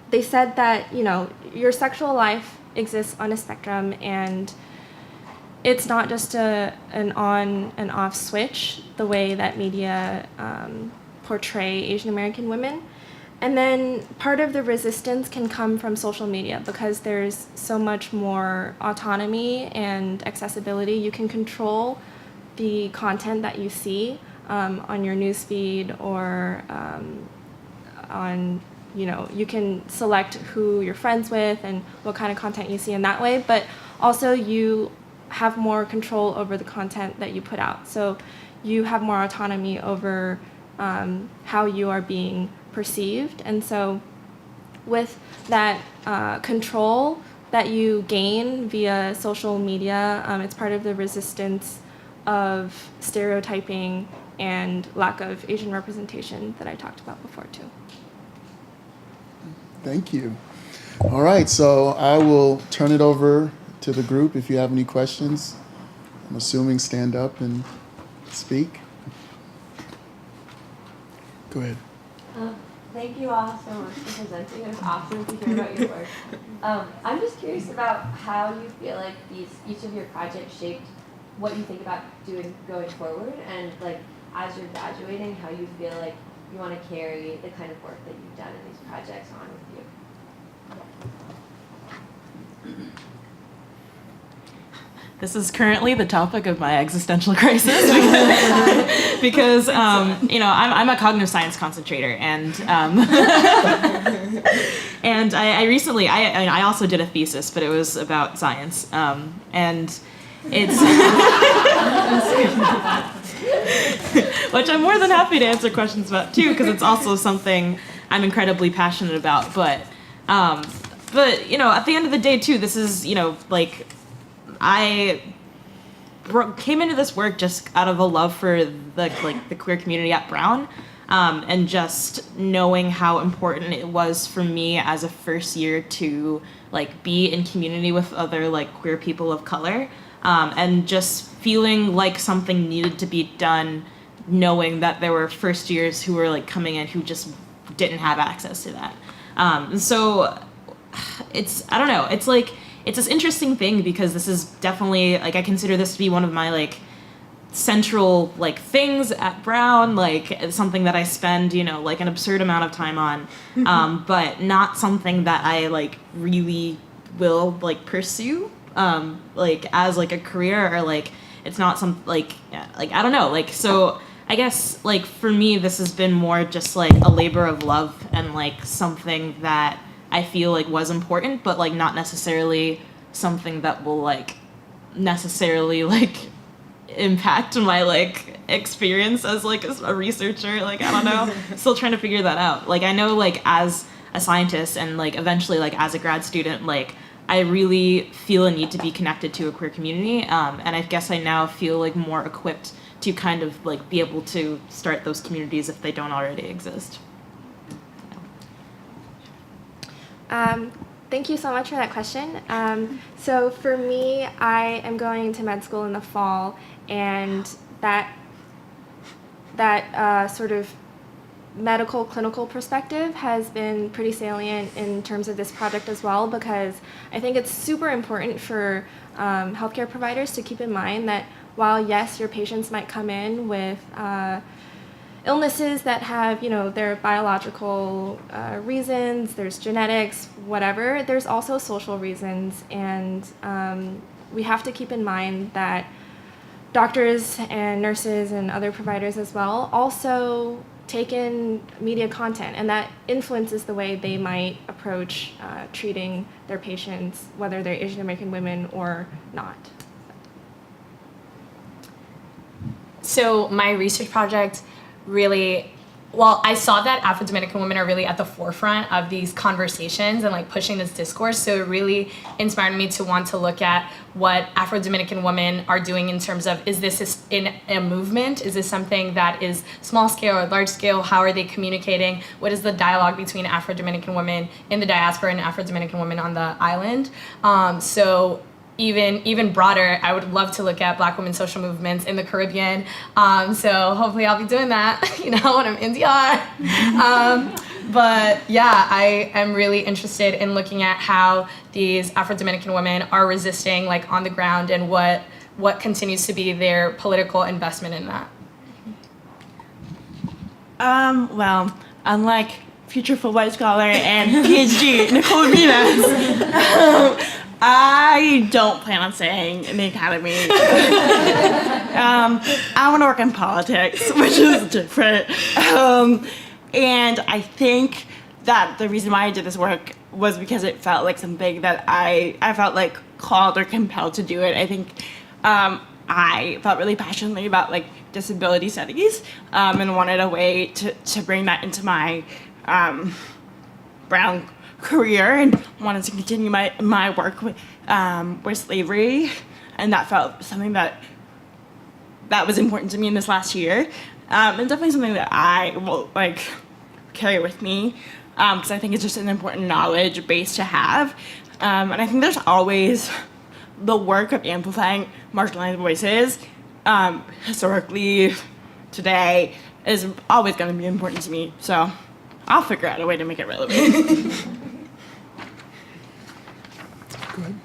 they said that, your sexual life exists on a spectrum, and it's not just an on and off switch, the way that media portray Asian American women. And then part of the resistance can come from social media, because there's so much more autonomy and accessibility. You can control the content that you see on your newsfeed, or on, you can select who you're friends with and what kind of content you see in that way, but also you have more control over the content that you put out. So you have more autonomy over how you are being perceived. And so with that control that you gain via social media, it's part of the resistance of stereotyping and lack of Asian representation that I talked about before too. Thank you. All right, so I will turn it over to the group if you have any questions. I'm assuming stand up and speak. Go ahead. Thank you all so much for presenting. It was awesome to hear about your work. I'm just curious about how you feel like each of your projects shaped what you think about doing going forward, and like as you're graduating, how you feel like you want to carry the kind of work that you've done in these projects on with you. This is currently the topic of my existential crisis because I'm a cognitive science concentrator, and and I recently I also did a thesis, but it was about science, and it's which I'm more than happy to answer questions about too, because it's also something I'm incredibly passionate about. But at the end of the day too, this is like. I came into this work just out of a love for the queer community at Brown, and just knowing how important it was for me as a first year to be in community with other queer people of color, and just feeling like something needed to be done, knowing that there were first years who were coming in who just didn't have access to that. So it's it's this interesting thing, because this is definitely I consider this to be one of my central things at Brown, something that I spend an absurd amount of time on, but not something that I really will pursue as a career, or it's not some I don't know, so I guess for me this has been more just a labor of love, and something that I feel was important, but not necessarily something that will necessarily impact my experience as a researcher. I don't know, still trying to figure that out. I know as a scientist and eventually as a grad student, I really feel a need to be connected to a queer community, and I guess I now feel more equipped to kind of be able to start those communities if they don't already exist. Thank you so much for that question. So for me, I am going to med school in the fall, and that sort of medical clinical perspective has been pretty salient in terms of this project as well, because I think it's super important for healthcare providers to keep in mind that while yes, your patients might come in with illnesses that have, their biological reasons, there's genetics, whatever, there's also social reasons, and we have to keep in mind that doctors and nurses and other providers as well also take in media content, and that influences the way they might approach treating their patients, whether they're Asian American women or not. So my research project really, I saw that Afro-Dominican women are really at the forefront of these conversations and pushing this discourse. So it really inspired me to want to look at what Afro-Dominican women are doing in terms of, is this in a movement? Is this something that is small scale or large scale? How are they communicating? What is the dialogue between Afro-Dominican women in the diaspora and Afro-Dominican women on the island? So even broader, I would love to look at Black women's social movements in the Caribbean. So hopefully I'll be doing that, when I'm in DR. But yeah, I am really interested in looking at how these Afro-Dominican women are resisting on the ground, and what continues to be their political investment in that. Well, unlike future Fulbright scholar and PhD Nicole Ubinas, I don't plan on staying in the academy. I want to work in politics, which is different. And I think that the reason why I did this work was because it felt like something that I felt called or compelled to do it. I think I felt really passionately about disability studies, and wanted a way to bring that into my Brown career, and wanted to continue my work with slavery, and that felt something that that was important to me in this last year, and definitely something that I will like carry with me, because I think it's just an important knowledge base to have, and I think there's always the work of amplifying marginalized voices, historically, today, is always going to be important to me. So I'll figure out a way to make it relevant. Go ahead.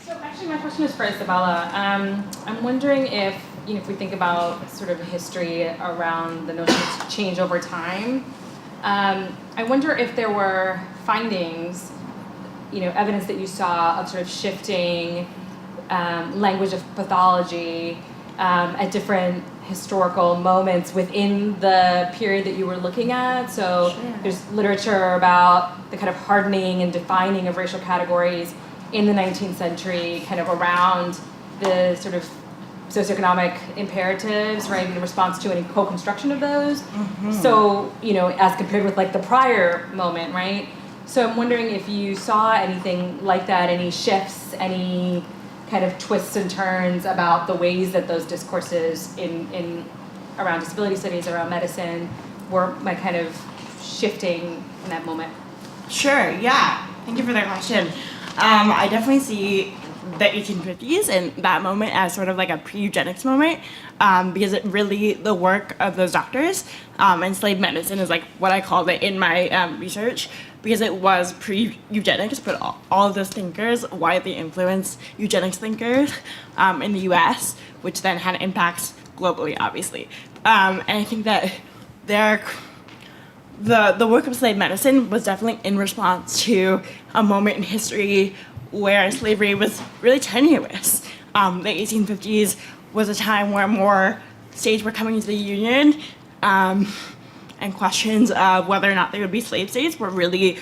So actually, my question is for Isabella. I'm wondering if, if we think about sort of history around the notion of change over time, I wonder if there were findings, evidence that you saw of sort of shifting language of pathology at different historical moments within the period that you were looking at. So there's literature about the kind of hardening and defining of racial categories in the 19th century, kind of around the sort of socioeconomic imperatives, right, in response to any co-construction of those. Mm-hmm. So, as compared with like the prior moment, right? So I'm wondering if you saw anything like that, any shifts, any kind of twists and turns about the ways that those discourses in around disability studies, around medicine, were kind of shifting in that moment. Sure, yeah. Thank you for that question. I definitely see the 1850s and that moment as sort of like a pre-eugenics moment, because it really, the work of those doctors, enslaved medicine is like what I called it in my research, because it was pre-eugenics, but all of those thinkers widely influenced eugenics thinkers in the US, which then had impacts globally, obviously. And I think that the work of slave medicine was definitely in response to a moment in history where slavery was really tenuous. The 1850s was a time where more states were coming into the Union, and questions of whether or not they would be slave states were really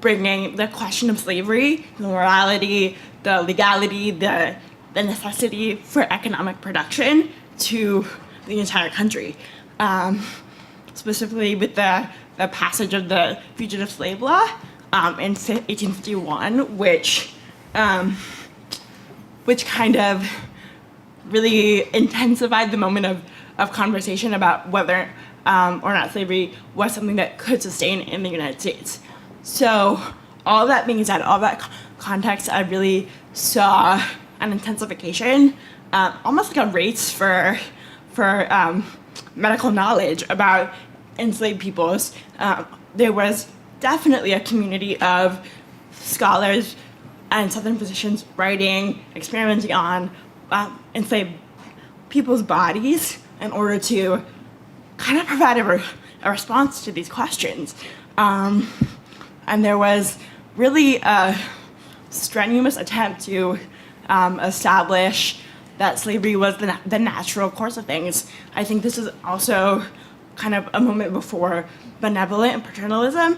bringing the question of slavery, the morality, the legality, the necessity for economic production to the entire country. Specifically with the passage of the Fugitive Slave Law in 1851, which kind of really intensified the moment of conversation about whether or not slavery was something that could sustain in the United States. So all that being said, all that context, I really saw an intensification, almost like a race for medical knowledge about enslaved peoples. There was definitely a community of scholars and Southern physicians writing, experimenting on enslaved people's bodies in order to kind of provide a response to these questions. And there was really a strenuous attempt to establish that slavery was the natural course of things. I think this is also kind of a moment before benevolent paternalism,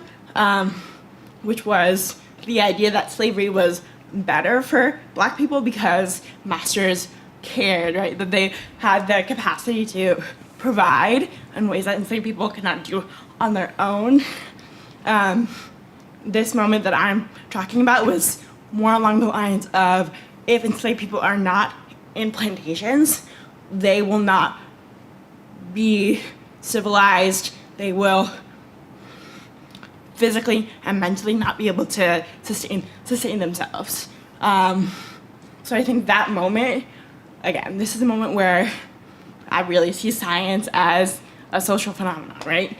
which was the idea that slavery was better for Black people because masters cared, right? That they had the capacity to provide in ways that enslaved people could not do on their own. This moment that I'm talking about was more along the lines of, if enslaved people are not in plantations, they will not be civilized, they will physically and mentally not be able to sustain themselves. So I think that moment, again, this is a moment where I really see science as a social phenomenon, right?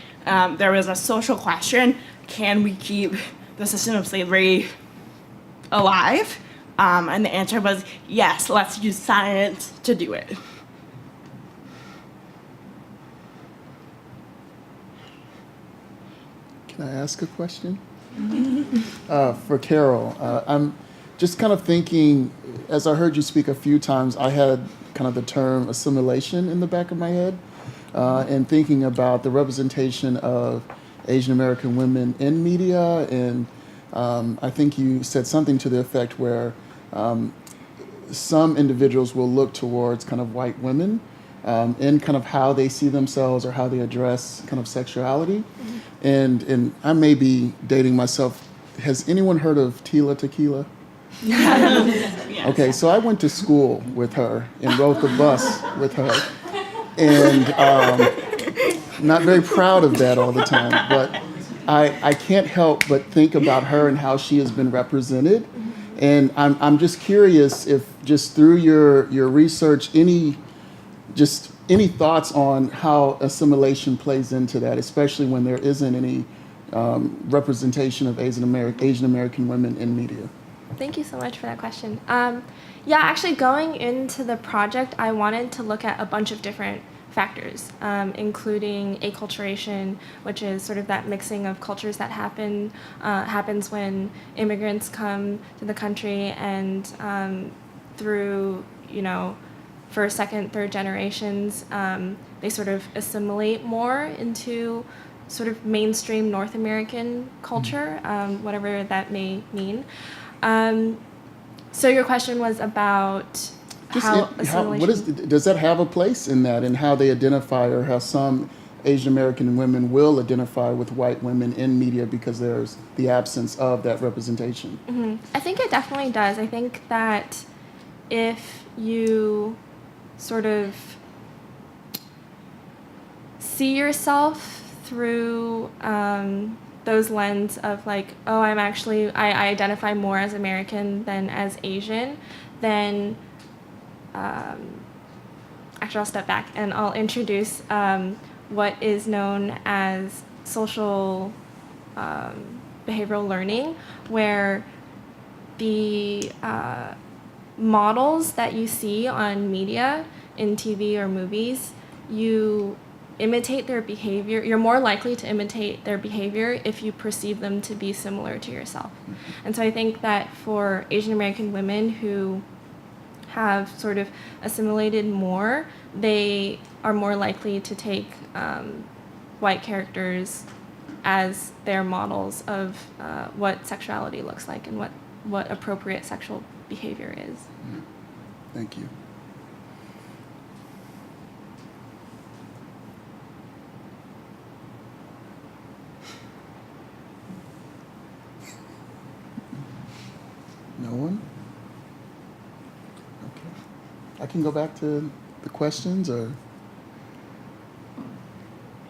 There was a social question: can we keep the system of slavery alive? And the answer was yes, let's use science to do it. Can I ask a question? For Carol, I'm just kind of thinking, as I heard you speak a few times, I had kind of the term assimilation in the back of my head, and thinking about the representation of Asian American women in media, and I think you said something to the effect where some individuals will look towards kind of white women in kind of how they see themselves or how they address kind of sexuality. And I may be dating myself. Has anyone heard of Tila Tequila? Yes. Okay, so I went to school with her and rode the bus with her. and not very proud of that all the time. But I can't help but think about her and how she has been represented. And I'm just curious if just through your research, any thoughts on how assimilation plays into that, especially when there isn't any representation of Asian American women in media. Thank you so much for that question. Yeah, actually going into the project, I wanted to look at a bunch of different factors, including acculturation, which is sort of that mixing of cultures that happens when immigrants come to the country, and through, first, second, third generations, they sort of assimilate more into sort of mainstream North American culture, whatever that may mean. So your question was about does that have a place in that, and how they identify, or how some Asian American women will identify with white women in media because there's the absence of that representation? Mm-hmm. I think it definitely does. I think that if you sort of see yourself through those lens of like, oh, I identify more as American than as Asian, then actually I'll step back and I'll introduce what is known as social behavioral learning, where the models that you see on media, in TV or movies, you imitate their behavior. You're more likely to imitate their behavior if you perceive them to be similar to yourself. And so I think that for Asian American women who have sort of assimilated more, they are more likely to take white characters as their models of what sexuality looks like and what appropriate sexual behavior is. Thank you. No one? Okay. I can go back to the questions, or?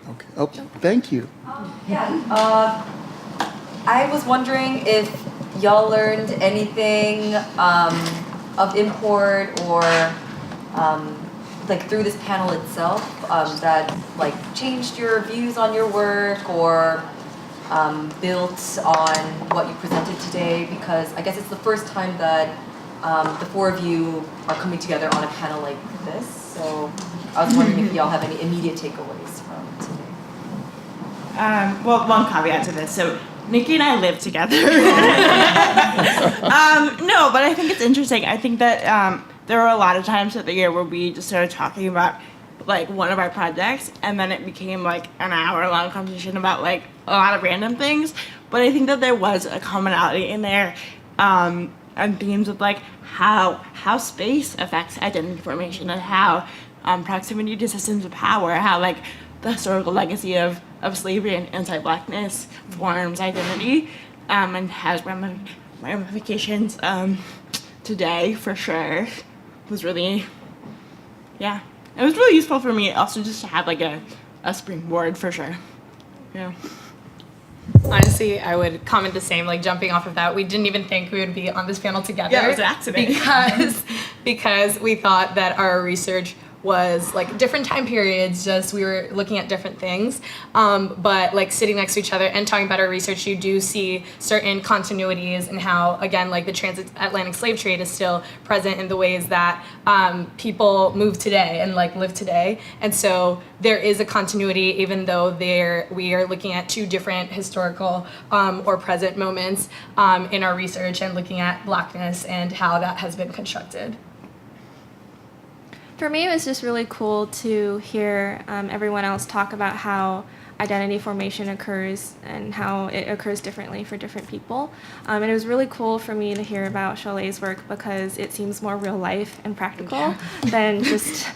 Okay. Oh, thank you. I was wondering if y'all learned anything of import or like through this panel itself that like changed your views on your work or built on what you presented today, because I guess it's the first time that the four of you are coming together on a panel like this. So I was wondering if y'all have any immediate takeaways from today. Well, one caveat to this. So Nikki and I live together. No, but I think it's interesting. I think that there were a lot of times throughout the year where we just started talking about like one of our projects, and then it became like an hour-long conversation about like a lot of random things. But I think that there was a commonality in there, and themes of like how space affects identity formation, and how proximity to systems of power, how like the historical legacy of slavery and anti-Blackness forms identity, and has ramifications today for sure. Was really, yeah. It was really useful for me also just to have like a springboard for sure. Yeah. Honestly, I would comment the same, like jumping off of that. We didn't even think we would be on this panel together. Yeah, it was an accident. Because we thought that our research was like different time periods, just we were looking at different things. But like sitting next to each other and talking about our research, you do see certain continuities and how, again, like the transatlantic slave trade is still present in the ways that people move today and like live today. And so there is a continuity, even though we are looking at two different historical or present moments in our research and looking at Blackness and how that has been constructed. For me, it was just really cool to hear everyone else talk about how identity formation occurs and how it occurs differently for different people. And it was really cool for me to hear about Sholei's work because it seems more real life and practical than just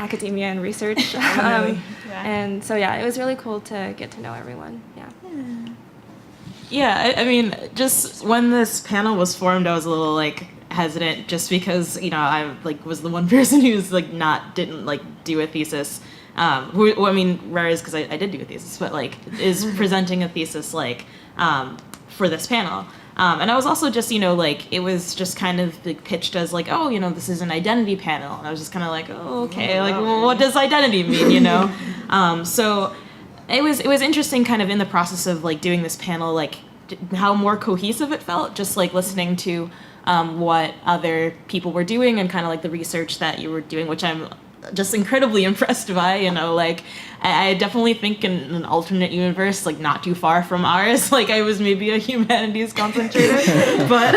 academia and research. And so, yeah, it was really cool to get to know everyone. Yeah, I mean, just when this panel was formed, I was a little like hesitant just because, you know, I like was the one person who's like didn't like do a thesis I mean, rare is because I did do a thesis, but like is presenting a thesis like for this panel. And I was also just, like, it was just kind of like pitched as like, oh, this is an identity panel. And I was just kind of like, oh, okay, like, well, what does identity mean, So it was interesting kind of in the process of like doing this panel, like how more cohesive it felt, just like listening to what other people were doing and kind of like the research that you were doing, which I'm just incredibly impressed by, like I definitely think in an alternate universe, like not too far from ours, like I was maybe a humanities concentrator, but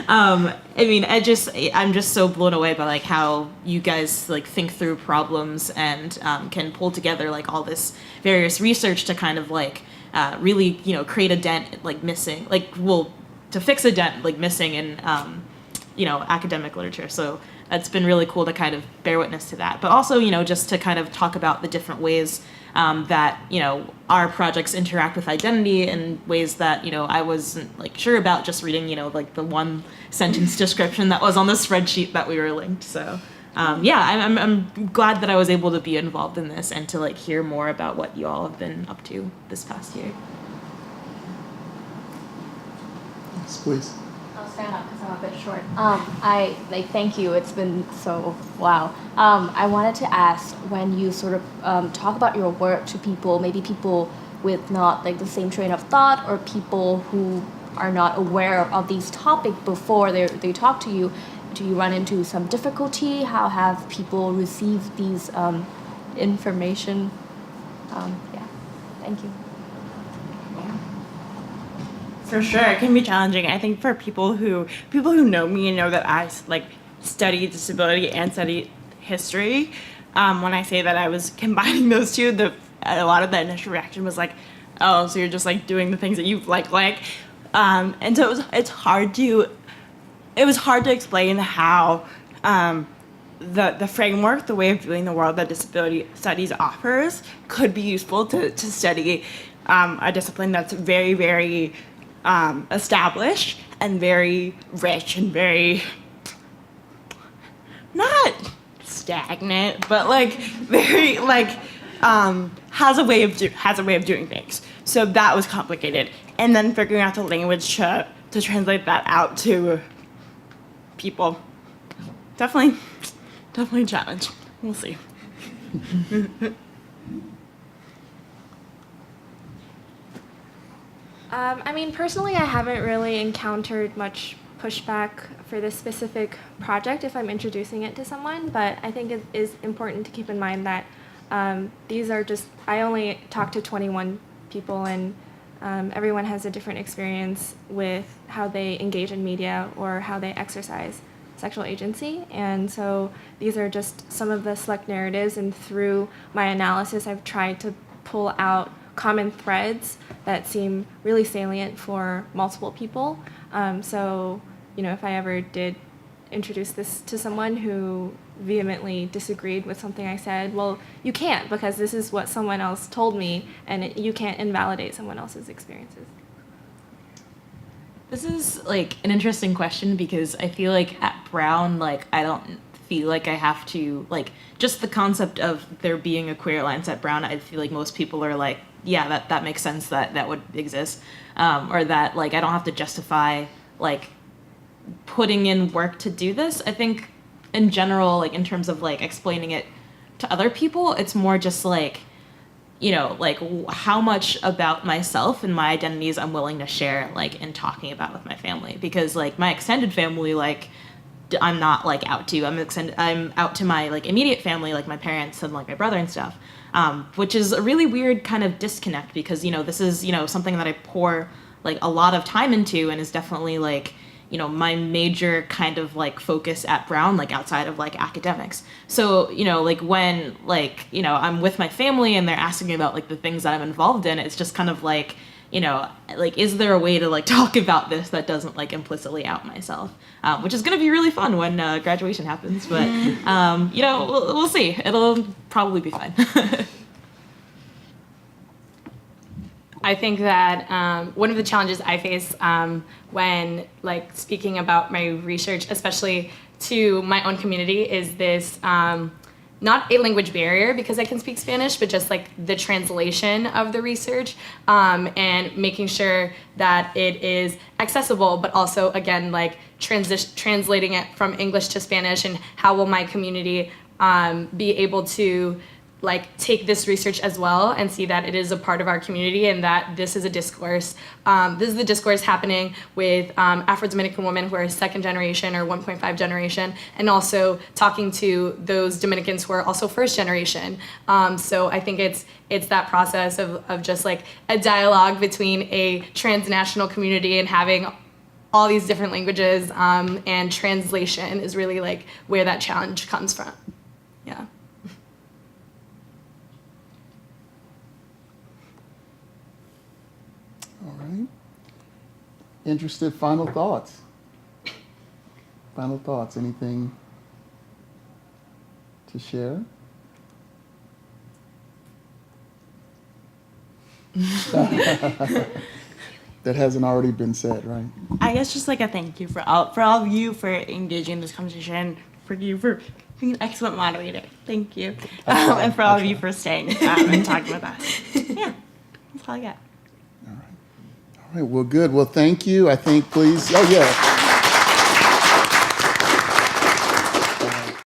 I mean, I'm just so blown away by like how you guys like think through problems and can pull together like all this various research to kind of like really, create a dent like missing, to fix a dent like missing in academic literature. So it's been really cool to kind of bear witness to that, but also, just to kind of talk about the different ways that, our projects interact with identity in ways that, I wasn't like sure about just reading, like the one sentence description that was on the spreadsheet that we were linked. So I'm glad that I was able to be involved in this and to like hear more about what you all have been up to this past year. Yes, please. I'll stand up because I'm a bit short. I thank you. It's been so wow. I wanted to ask, when you sort of talk about your work to people, maybe people with not like the same train of thought, or people who are not aware of these topics before they talk to you, do you run into some difficulty? How have people received these information? Yeah, thank you. For sure, it can be challenging. I think for people who know me and know that I like study disability and study history, when I say that I was combining those two, a lot of the initial reaction was like, oh, so you're just like doing the things that you like, and so it was hard to explain how the framework, the way of viewing the world that disability studies offers could be useful to study a discipline that's very, very established and very rich and very not stagnant, but like very like has a way of doing things. So that was complicated, and then figuring out the language to translate that out to people, definitely a challenge. We'll see. I mean, personally, I haven't really encountered much pushback for this specific project if I'm introducing it to someone, but I think it is important to keep in mind that these are just, I only talked to 21 people, and everyone has a different experience with how they engage in media or how they exercise sexual agency, and so these are just some of the select narratives, and through my analysis, I've tried to pull out common threads that seem really salient for multiple people. So, if I ever did introduce this to someone who vehemently disagreed with something I said, well, you can't, because this is what someone else told me, and you can't invalidate someone else's experiences. This is like an interesting question because I feel like at Brown, like I don't feel like I have to, like, just the concept of there being a queer alliance at Brown, I feel like most people are like, yeah, that makes sense that would exist, or that like I don't have to justify like putting in work to do this. I think in general, like in terms of like explaining it to other people, it's more just like, like how much about myself and my identities I'm willing to share, like in talking about with my family, because like my extended family, like I'm not like out to, I'm out to my like immediate family, like my parents and like my brother and stuff, which is a really weird kind of disconnect because, this is, something that I pour like a lot of time into and is definitely like, my major kind of like focus at Brown, like outside of like academics. So, like when like, I'm with my family and they're asking me about like the things that I'm involved in, it's just kind of like, like, is there a way to like talk about this that doesn't like implicitly out myself? Which is going to be really fun when graduation happens, but, we'll see. It'll probably be fine. I think that one of the challenges I face when like speaking about my research, especially to my own community, is this not a language barrier because I can speak Spanish, but just like the translation of the research, and making sure that it is accessible, but also again like translating it from English to Spanish, and how will my community be able to like take this research as well and see that it is a part of our community and that this is a discourse. This is the discourse happening with Afro-Dominican women who are second generation or 1.5 generation, and also talking to those Dominicans who are also first generation. So I think it's that process of just like a dialogue between a transnational community and having all these different languages, and translation is really like where that challenge comes from. Yeah. All right. Interested final thoughts? Final thoughts, anything to share? That hasn't already been said, right? I guess just like a thank you for all of you for engaging in this conversation, for you for being an excellent moderator. Thank you. And for all of you for staying and talking with us. Yeah, that's all I got. All right, well, good. Well, thank you. I think, please. Oh, yeah.